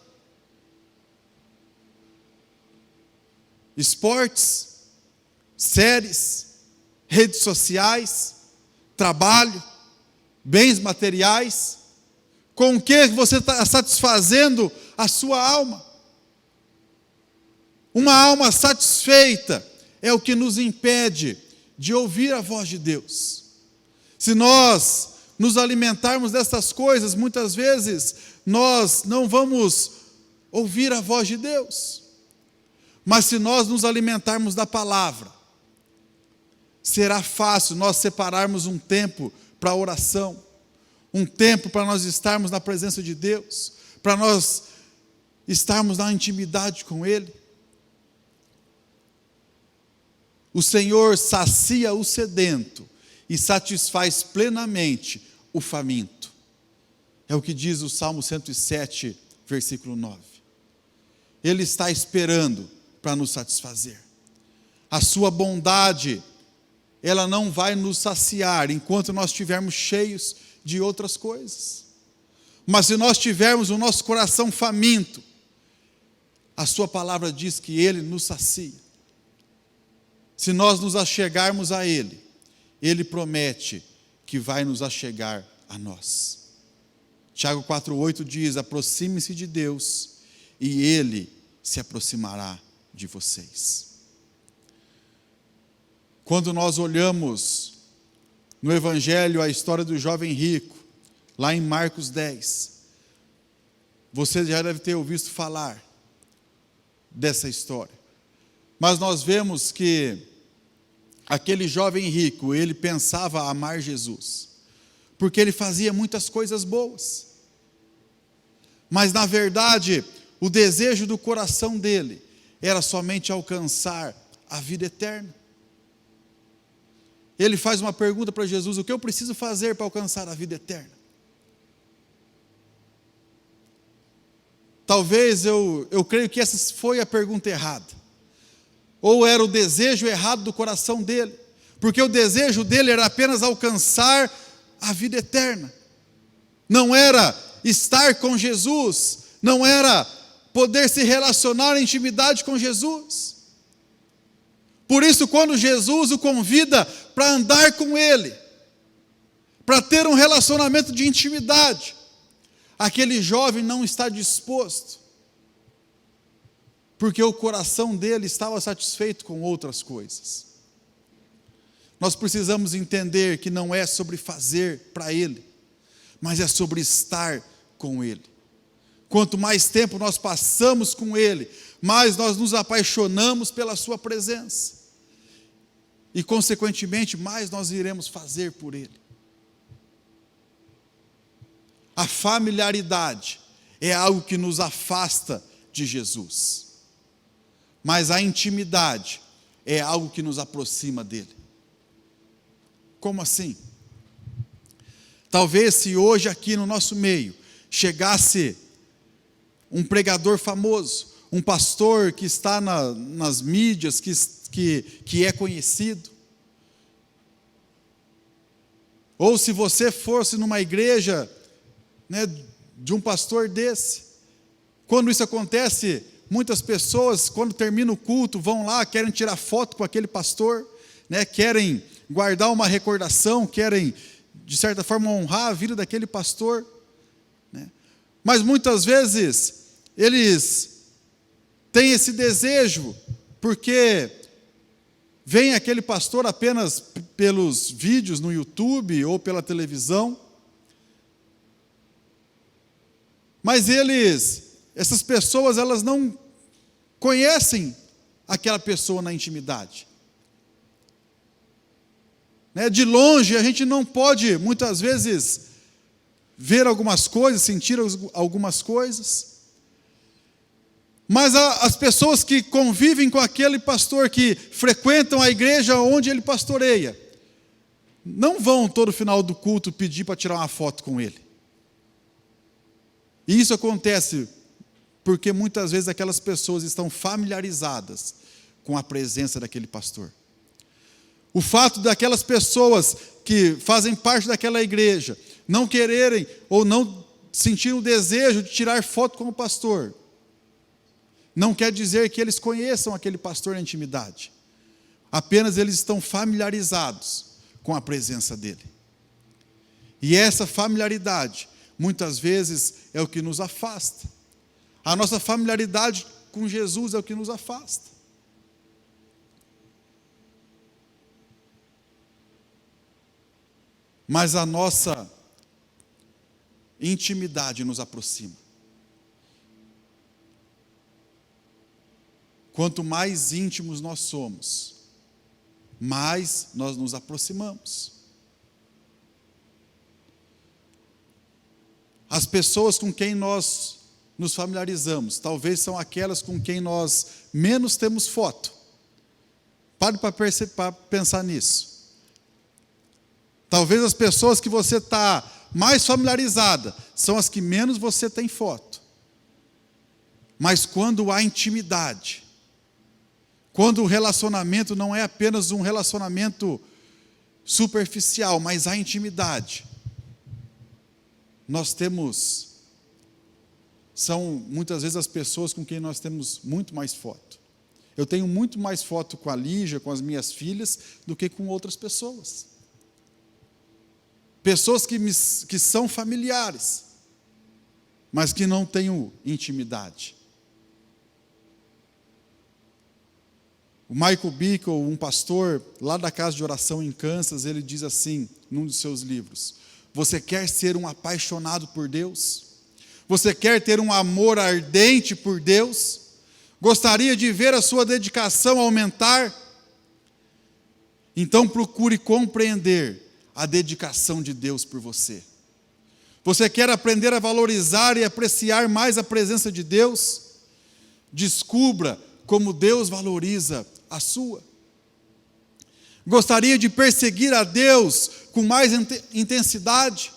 Esportes, séries, redes sociais, trabalho, bens materiais? Com o que você está satisfazendo a sua alma? Uma alma satisfeita é o que nos impede de ouvir a voz de Deus. Se nós nos alimentarmos dessas coisas, muitas vezes nós não vamos ouvir a voz de Deus. Mas se nós nos alimentarmos da palavra, será fácil nós separarmos um tempo para oração, um tempo para nós estarmos na presença de Deus, para nós estarmos na intimidade com Ele. O Senhor sacia o sedento e satisfaz plenamente o faminto. É o que diz o Salmo 107, versículo 9. Ele está esperando para nos satisfazer. A sua bondade, ela não vai nos saciar enquanto nós estivermos cheios de outras coisas. Mas se nós tivermos o nosso coração faminto, a sua palavra diz que Ele nos sacia. Se nós nos achegarmos a Ele, Ele promete que vai nos achegar a nós. Tiago 4,8 diz: aproxime-se de Deus e Ele se aproximará de vocês. Quando nós olhamos no Evangelho a história do jovem rico, lá em Marcos 10, você já deve ter ouvido falar dessa história. Mas nós vemos que aquele jovem rico, ele pensava amar Jesus, porque ele fazia muitas coisas boas. Mas na verdade, o desejo do coração dele era somente alcançar a vida eterna. Ele faz uma pergunta para Jesus: o que eu preciso fazer para alcançar a vida eterna? Talvez eu creio que essa foi a pergunta errada. Ou era o desejo errado do coração dele, porque o desejo dele era apenas alcançar a vida eterna. Não era estar com Jesus, não era poder se relacionar em intimidade com Jesus. Por isso, quando Jesus o convida para andar com Ele, para ter um relacionamento de intimidade, aquele jovem não está disposto, porque o coração dele estava satisfeito com outras coisas. Nós precisamos entender que não é sobre fazer para Ele, mas é sobre estar com Ele. Quanto mais tempo nós passamos com Ele, mais nós nos apaixonamos pela Sua presença. E, consequentemente, mais nós iremos fazer por Ele. A familiaridade é algo que nos afasta de Jesus. Mas a intimidade é algo que nos aproxima dele. Como assim? Talvez se hoje aqui no nosso meio chegasse um pregador famoso, um pastor que está nas mídias, que é conhecido, ou se você fosse numa igreja, né, de um pastor desse, quando isso acontece, muitas pessoas, quando termina o culto, vão lá, querem tirar foto com aquele pastor, né, querem guardar uma recordação, querem, de certa forma, honrar a vida daquele pastor, né? Mas muitas vezes, eles têm esse desejo, porque vem aquele pastor apenas pelos vídeos no YouTube ou pela televisão, mas essas pessoas, elas não conhecem aquela pessoa na intimidade. De longe, a gente não pode, muitas vezes, ver algumas coisas, sentir algumas coisas. Mas as pessoas que convivem com aquele pastor, que frequentam a igreja onde ele pastoreia, não vão todo final do culto pedir para tirar uma foto com ele. E isso acontece porque muitas vezes aquelas pessoas estão familiarizadas com a presença daquele pastor. O fato daquelas pessoas que fazem parte daquela igreja não quererem ou não sentirem o desejo de tirar foto com o pastor, não quer dizer que eles conheçam aquele pastor na intimidade. Apenas eles estão familiarizados com a presença dele. E essa familiaridade, muitas vezes, é o que nos afasta. A nossa familiaridade com Jesus é o que nos afasta. Mas a nossa intimidade nos aproxima. Quanto mais íntimos nós somos, mais nós nos aproximamos. As pessoas com quem nós nos familiarizamos, talvez são aquelas com quem nós menos temos foto. Pare para pensar nisso. Talvez as pessoas que você está mais familiarizada são as que menos você tem foto. Mas quando há intimidade, quando o relacionamento não é apenas um relacionamento superficial, mas há intimidade, são muitas vezes as pessoas com quem nós temos muito mais foto. Eu tenho muito mais foto com a Lígia, com as minhas filhas, do que com outras pessoas. Pessoas que são familiares, mas que não têm intimidade. O Michael Bickle, um pastor lá da casa de oração em Kansas, ele diz assim, num dos seus livros: você quer ser um apaixonado por Deus? Você quer ter um amor ardente por Deus? Gostaria de ver a sua dedicação aumentar? Então procure compreender a dedicação de Deus por você. Você quer aprender a valorizar e apreciar mais a presença de Deus? Descubra como Deus valoriza a sua. Gostaria de perseguir a Deus com mais intensidade?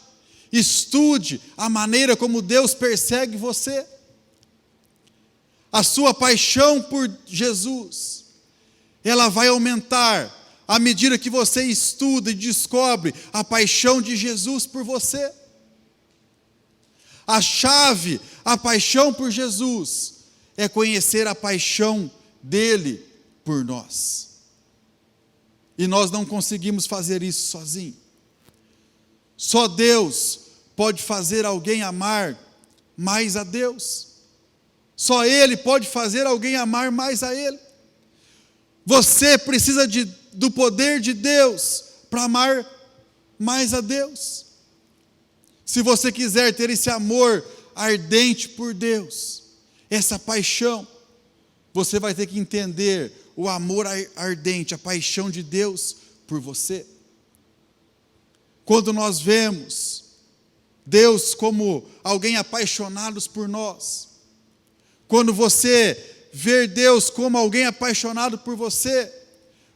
Estude a maneira como Deus persegue você. A sua paixão por Jesus, ela vai aumentar à medida que você estuda e descobre a paixão de Jesus por você. A chave, a paixão por Jesus, é conhecer a paixão dele por nós. E nós não conseguimos fazer isso sozinho. Só Deus pode fazer alguém amar mais a Deus. Só Ele pode fazer alguém amar mais a Ele. Você precisa do poder de Deus para amar mais a Deus. Se você quiser ter esse amor ardente por Deus, essa paixão, você vai ter que entender o amor ardente, a paixão de Deus por você. Quando nós vemos Deus como alguém apaixonado por nós, quando você ver Deus como alguém apaixonado por você,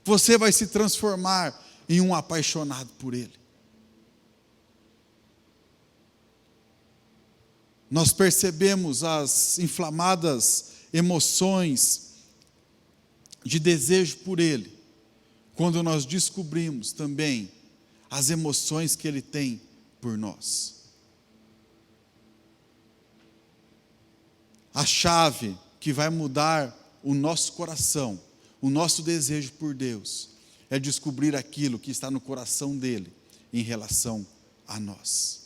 você vai se transformar em um apaixonado por Ele. Nós percebemos as inflamadas emoções de desejo por Ele, quando nós descobrimos também as emoções que Ele tem por nós. A chave que vai mudar o nosso coração, o nosso desejo por Deus, é descobrir aquilo que está no coração dele em relação a nós.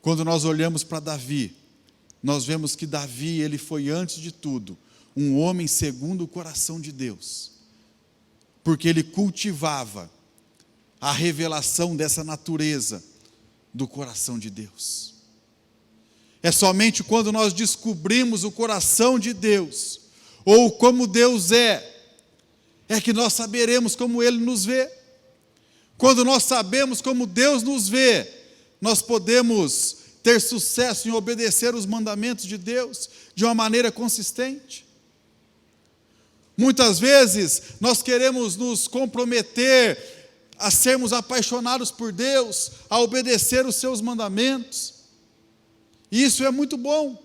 Quando nós olhamos para Davi, nós vemos que Davi, ele foi antes de tudo um homem segundo o coração de Deus, porque ele cultivava a revelação dessa natureza do coração de Deus. É somente quando nós descobrimos o coração de Deus, ou como Deus é que nós saberemos como Ele nos vê. Quando nós sabemos como Deus nos vê, nós podemos ter sucesso em obedecer os mandamentos de Deus de uma maneira consistente. Muitas vezes nós queremos nos comprometer a sermos apaixonados por Deus, a obedecer os seus mandamentos. Isso é muito bom,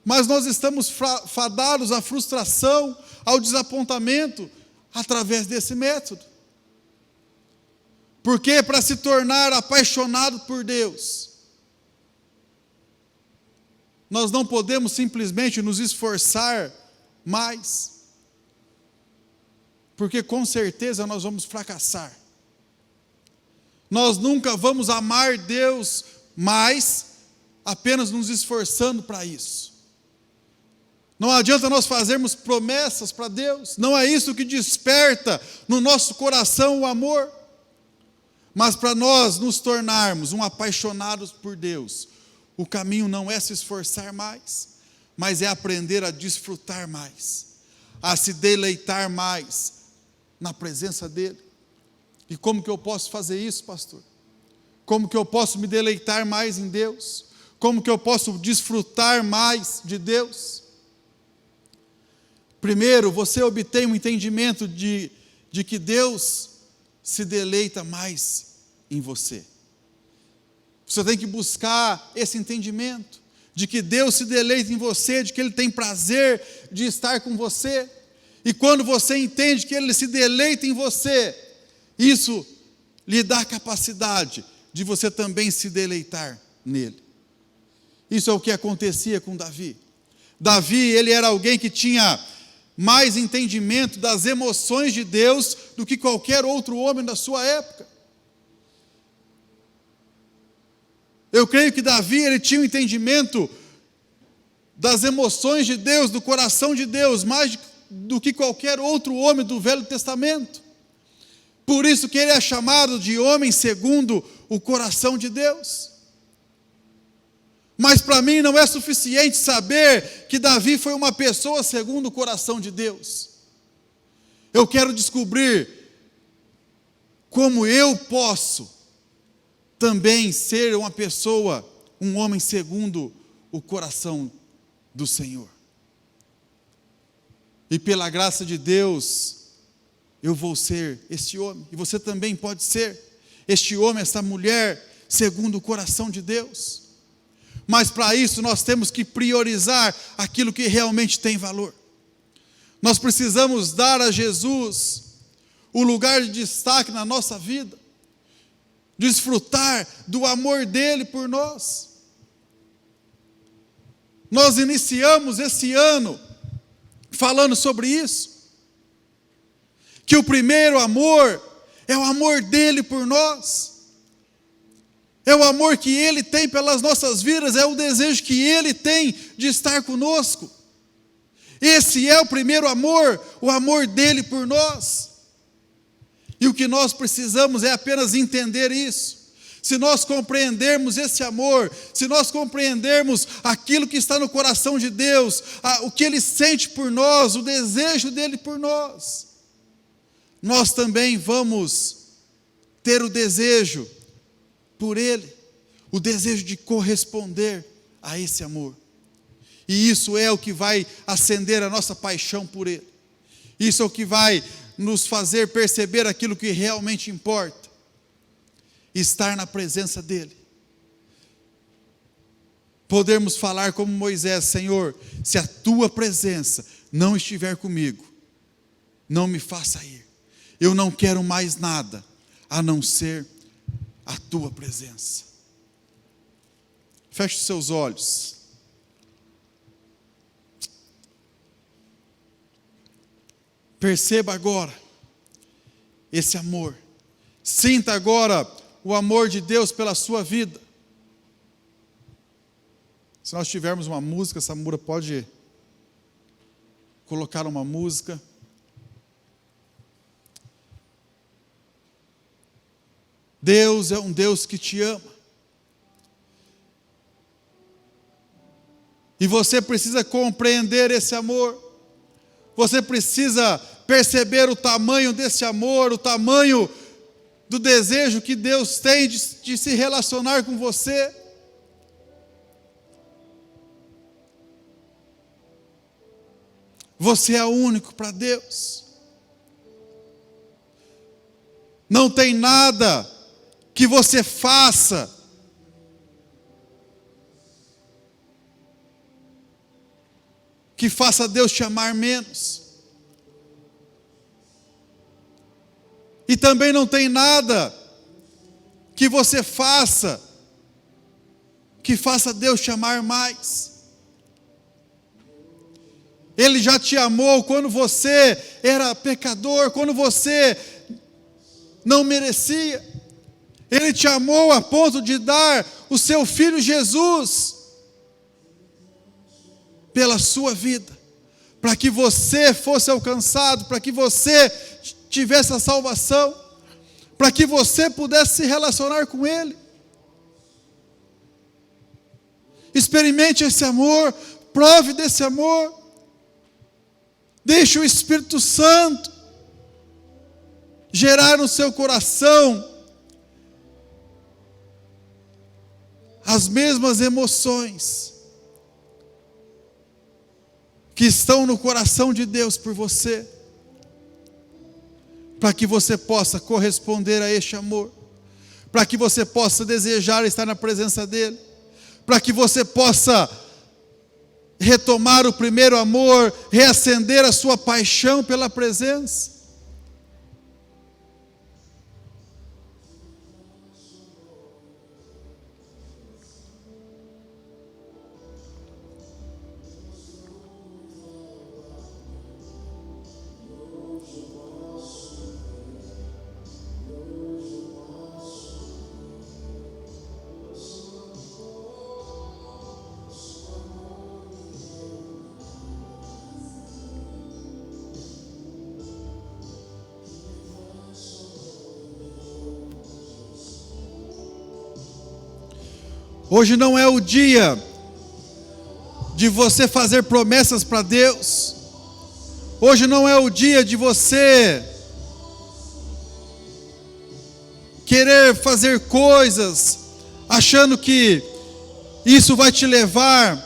mas nós estamos fadados à frustração, ao desapontamento, através desse método. Porque para se tornar apaixonado por Deus, nós não podemos simplesmente nos esforçar mais, porque com certeza nós vamos fracassar. Nós nunca vamos amar Deus mais apenas nos esforçando para isso. Não adianta nós fazermos promessas para Deus, não é isso que desperta no nosso coração o amor. Mas para nós nos tornarmos um apaixonados por Deus, o caminho não é se esforçar mais, mas é aprender a desfrutar mais, a se deleitar mais na presença dEle. E como que eu posso fazer isso, pastor? Como que eu posso me deleitar mais em Deus? Como que eu posso desfrutar mais de Deus? Primeiro, você obtém um entendimento de que Deus se deleita mais em você. Você tem que buscar esse entendimento de que Deus se deleita em você, de que Ele tem prazer de estar com você. E quando você entende que Ele se deleita em você, isso lhe dá a capacidade de você também se deleitar nele. Isso é o que acontecia com Davi. Davi, ele era alguém que tinha mais entendimento das emoções de Deus do que qualquer outro homem da sua época. Eu creio que Davi, ele tinha um entendimento das emoções de Deus, do coração de Deus, mais do que qualquer outro homem do Velho Testamento. Por isso que ele é chamado de homem segundo o coração de Deus. Mas para mim não é suficiente saber que Davi foi uma pessoa segundo o coração de Deus. Eu quero descobrir como eu posso também ser uma pessoa, um homem segundo o coração do Senhor. E pela graça de Deus, eu vou ser este homem, e você também pode ser este homem, essa mulher, segundo o coração de Deus. Mas para isso nós temos que priorizar aquilo que realmente tem valor. Nós precisamos dar a Jesus o lugar de destaque na nossa vida, desfrutar do amor dele por nós. Nós iniciamos esse ano falando sobre isso, que o primeiro amor é o amor dele por nós. é o amor que Ele tem pelas nossas vidas, é o desejo que Ele tem de estar conosco. Esse é o primeiro amor, o amor dele por nós. E o que nós precisamos é apenas entender isso. Se nós compreendermos esse amor, se nós compreendermos aquilo que está no coração de Deus, o que Ele sente por nós, o desejo dele por nós, nós também vamos ter o desejo por Ele, o desejo de corresponder a esse amor. E isso é o que vai acender a nossa paixão por Ele. Isso é o que vai nos fazer perceber aquilo que realmente importa. Estar na presença dEle. Podermos falar como Moisés: Senhor, se a Tua presença não estiver comigo, não me faça ir. Eu não quero mais nada a não ser a Tua presença. Feche os seus olhos. Perceba agora esse amor. Sinta agora o amor de Deus pela sua vida. Se nós tivermos uma música, Samura pode colocar uma música. Deus é um Deus que te ama. E você precisa compreender esse amor. Você precisa perceber o tamanho desse amor, o tamanho do desejo que Deus tem de se relacionar com você. Você é único para Deus. Não tem nada que você faça que faça Deus te amar menos. E também não tem nada que você faça que faça Deus te amar mais. Ele já te amou quando você era pecador, quando você não merecia. Ele te amou a ponto de dar o seu Filho Jesus pela sua vida, para que você fosse alcançado, para que você tivesse a salvação, para que você pudesse se relacionar com Ele. Experimente esse amor, prove desse amor, deixe o Espírito Santo gerar no seu coração as mesmas emoções que estão no coração de Deus por você, para que você possa corresponder a este amor, para que você possa desejar estar na presença dEle, para que você possa retomar o primeiro amor, reacender a sua paixão pela presença. Hoje não é o dia de você fazer promessas para Deus. Hoje não é o dia de você querer fazer coisas achando que isso vai te levar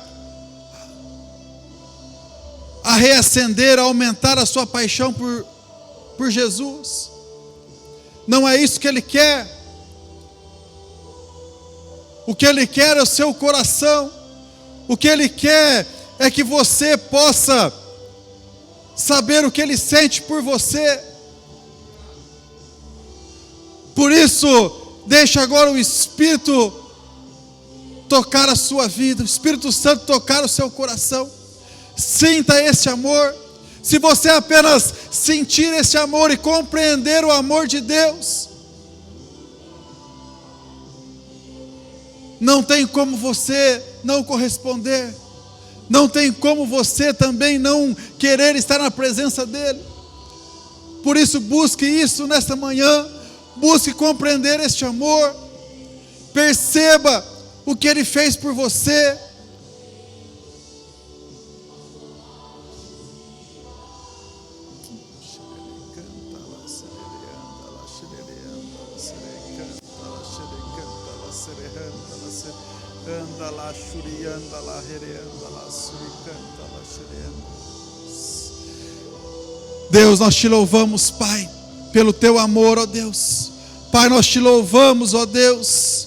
a reacender, a aumentar a sua paixão por Jesus. Não é isso que Ele quer. O que Ele quer é o seu coração. O que Ele quer é que você possa saber o que Ele sente por você. Por isso, deixa agora o Espírito tocar a sua vida, o Espírito Santo tocar o seu coração. Sinta esse amor. Se você apenas sentir esse amor e compreender o amor de Deus, não tem como você não corresponder. Não tem como você também não querer estar na presença dEle. Por isso, busque isso nesta manhã. Busque compreender este amor. Perceba o que Ele fez por você. Deus, nós te louvamos, Pai, pelo teu amor, ó Deus. Pai, nós te louvamos, ó Deus,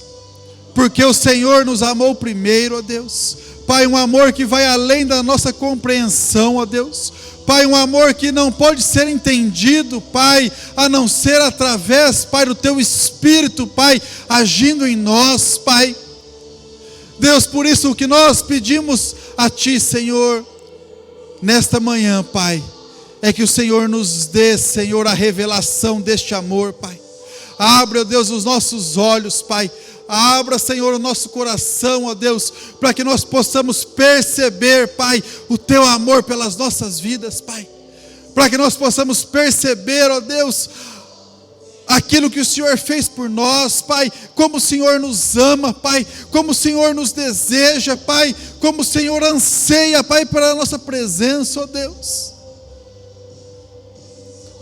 porque o Senhor nos amou primeiro, ó Deus. Pai, um amor que vai além da nossa compreensão, ó Deus. Pai, um amor que não pode ser entendido, Pai, a não ser através, Pai, do teu Espírito, Pai, agindo em nós, Pai. Deus, por isso o que nós pedimos a Ti, Senhor, nesta manhã, Pai, é que o Senhor nos dê, Senhor, a revelação deste amor, Pai. Abra, ó Deus, os nossos olhos, Pai. Abra, Senhor, o nosso coração, ó Deus, para que nós possamos perceber, Pai, o Teu amor pelas nossas vidas, Pai. Para que nós possamos perceber, ó Deus, aquilo que o Senhor fez por nós, Pai, como o Senhor nos ama, Pai, como o Senhor nos deseja, Pai, como o Senhor anseia, Pai, pela nossa presença, ó Deus.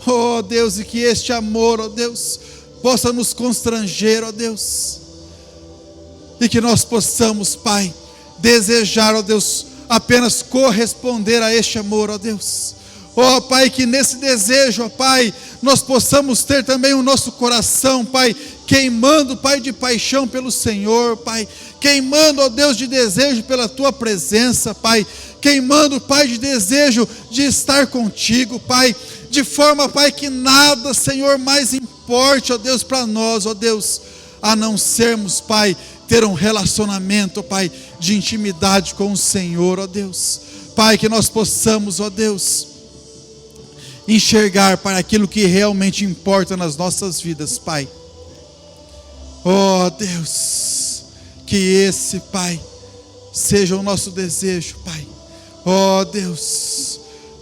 Oh Deus, e que este amor, ó Deus, possa nos constranger, ó Deus, e que nós possamos, Pai, desejar, ó Deus, apenas corresponder a este amor, ó Deus. Ó Pai, que nesse desejo, ó Pai, nós possamos ter também o nosso coração, Pai, queimando, Pai, de paixão pelo Senhor, Pai, queimando, ó Deus, de desejo pela Tua presença, Pai, queimando, Pai, de desejo de estar contigo, Pai, de forma, Pai, que nada, Senhor, mais importe, ó Deus, para nós, ó Deus, a não sermos, Pai, ter um relacionamento, ó Pai, de intimidade com o Senhor, ó Deus. Pai, que nós possamos, ó Deus, enxergar para aquilo que realmente importa nas nossas vidas, Pai. Ó Deus, que esse, Pai, seja o nosso desejo, Pai. Ó Deus,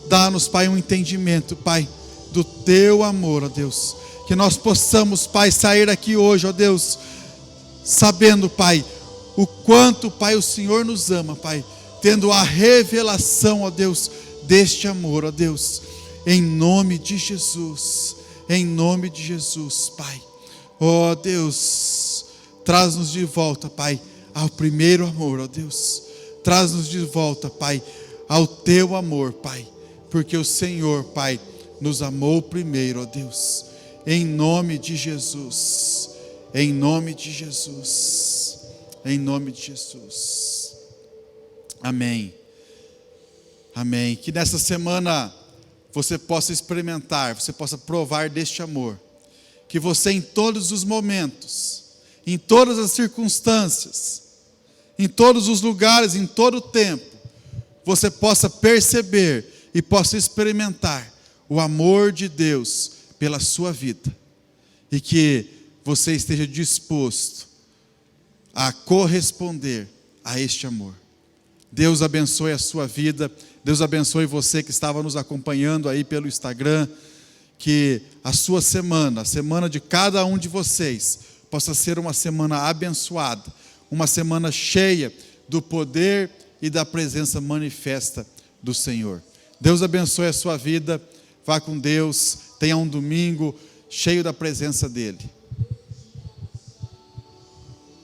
dá-nos, Pai, um entendimento, Pai, do Teu amor, ó Deus. Que nós possamos, Pai, sair aqui hoje, ó Deus, sabendo, Pai, o quanto, Pai, o Senhor nos ama, Pai, tendo a revelação, ó Deus, deste amor, ó Deus, em nome de Jesus, Pai. Ó Deus, traz-nos de volta, Pai, ao primeiro amor, ó Deus, traz-nos de volta, Pai, ao Teu amor, Pai, porque o Senhor, Pai, nos amou primeiro, ó Deus, em nome de Jesus, em nome de Jesus, em nome de Jesus. Amém. Amém. Que nessa semana você possa experimentar, você possa provar deste amor. Que você em todos os momentos, em todas as circunstâncias, em todos os lugares, em todo o tempo, você possa perceber e possa experimentar o amor de Deus pela sua vida. E que você esteja disposto a corresponder a este amor. Deus abençoe a sua vida. Deus abençoe você que estava nos acompanhando aí pelo Instagram. Que a sua semana, a semana de cada um de vocês, possa ser uma semana abençoada. Uma semana cheia do poder e da presença manifesta do Senhor. Deus abençoe a sua vida. Vá com Deus. Tenha um domingo cheio da presença dEle.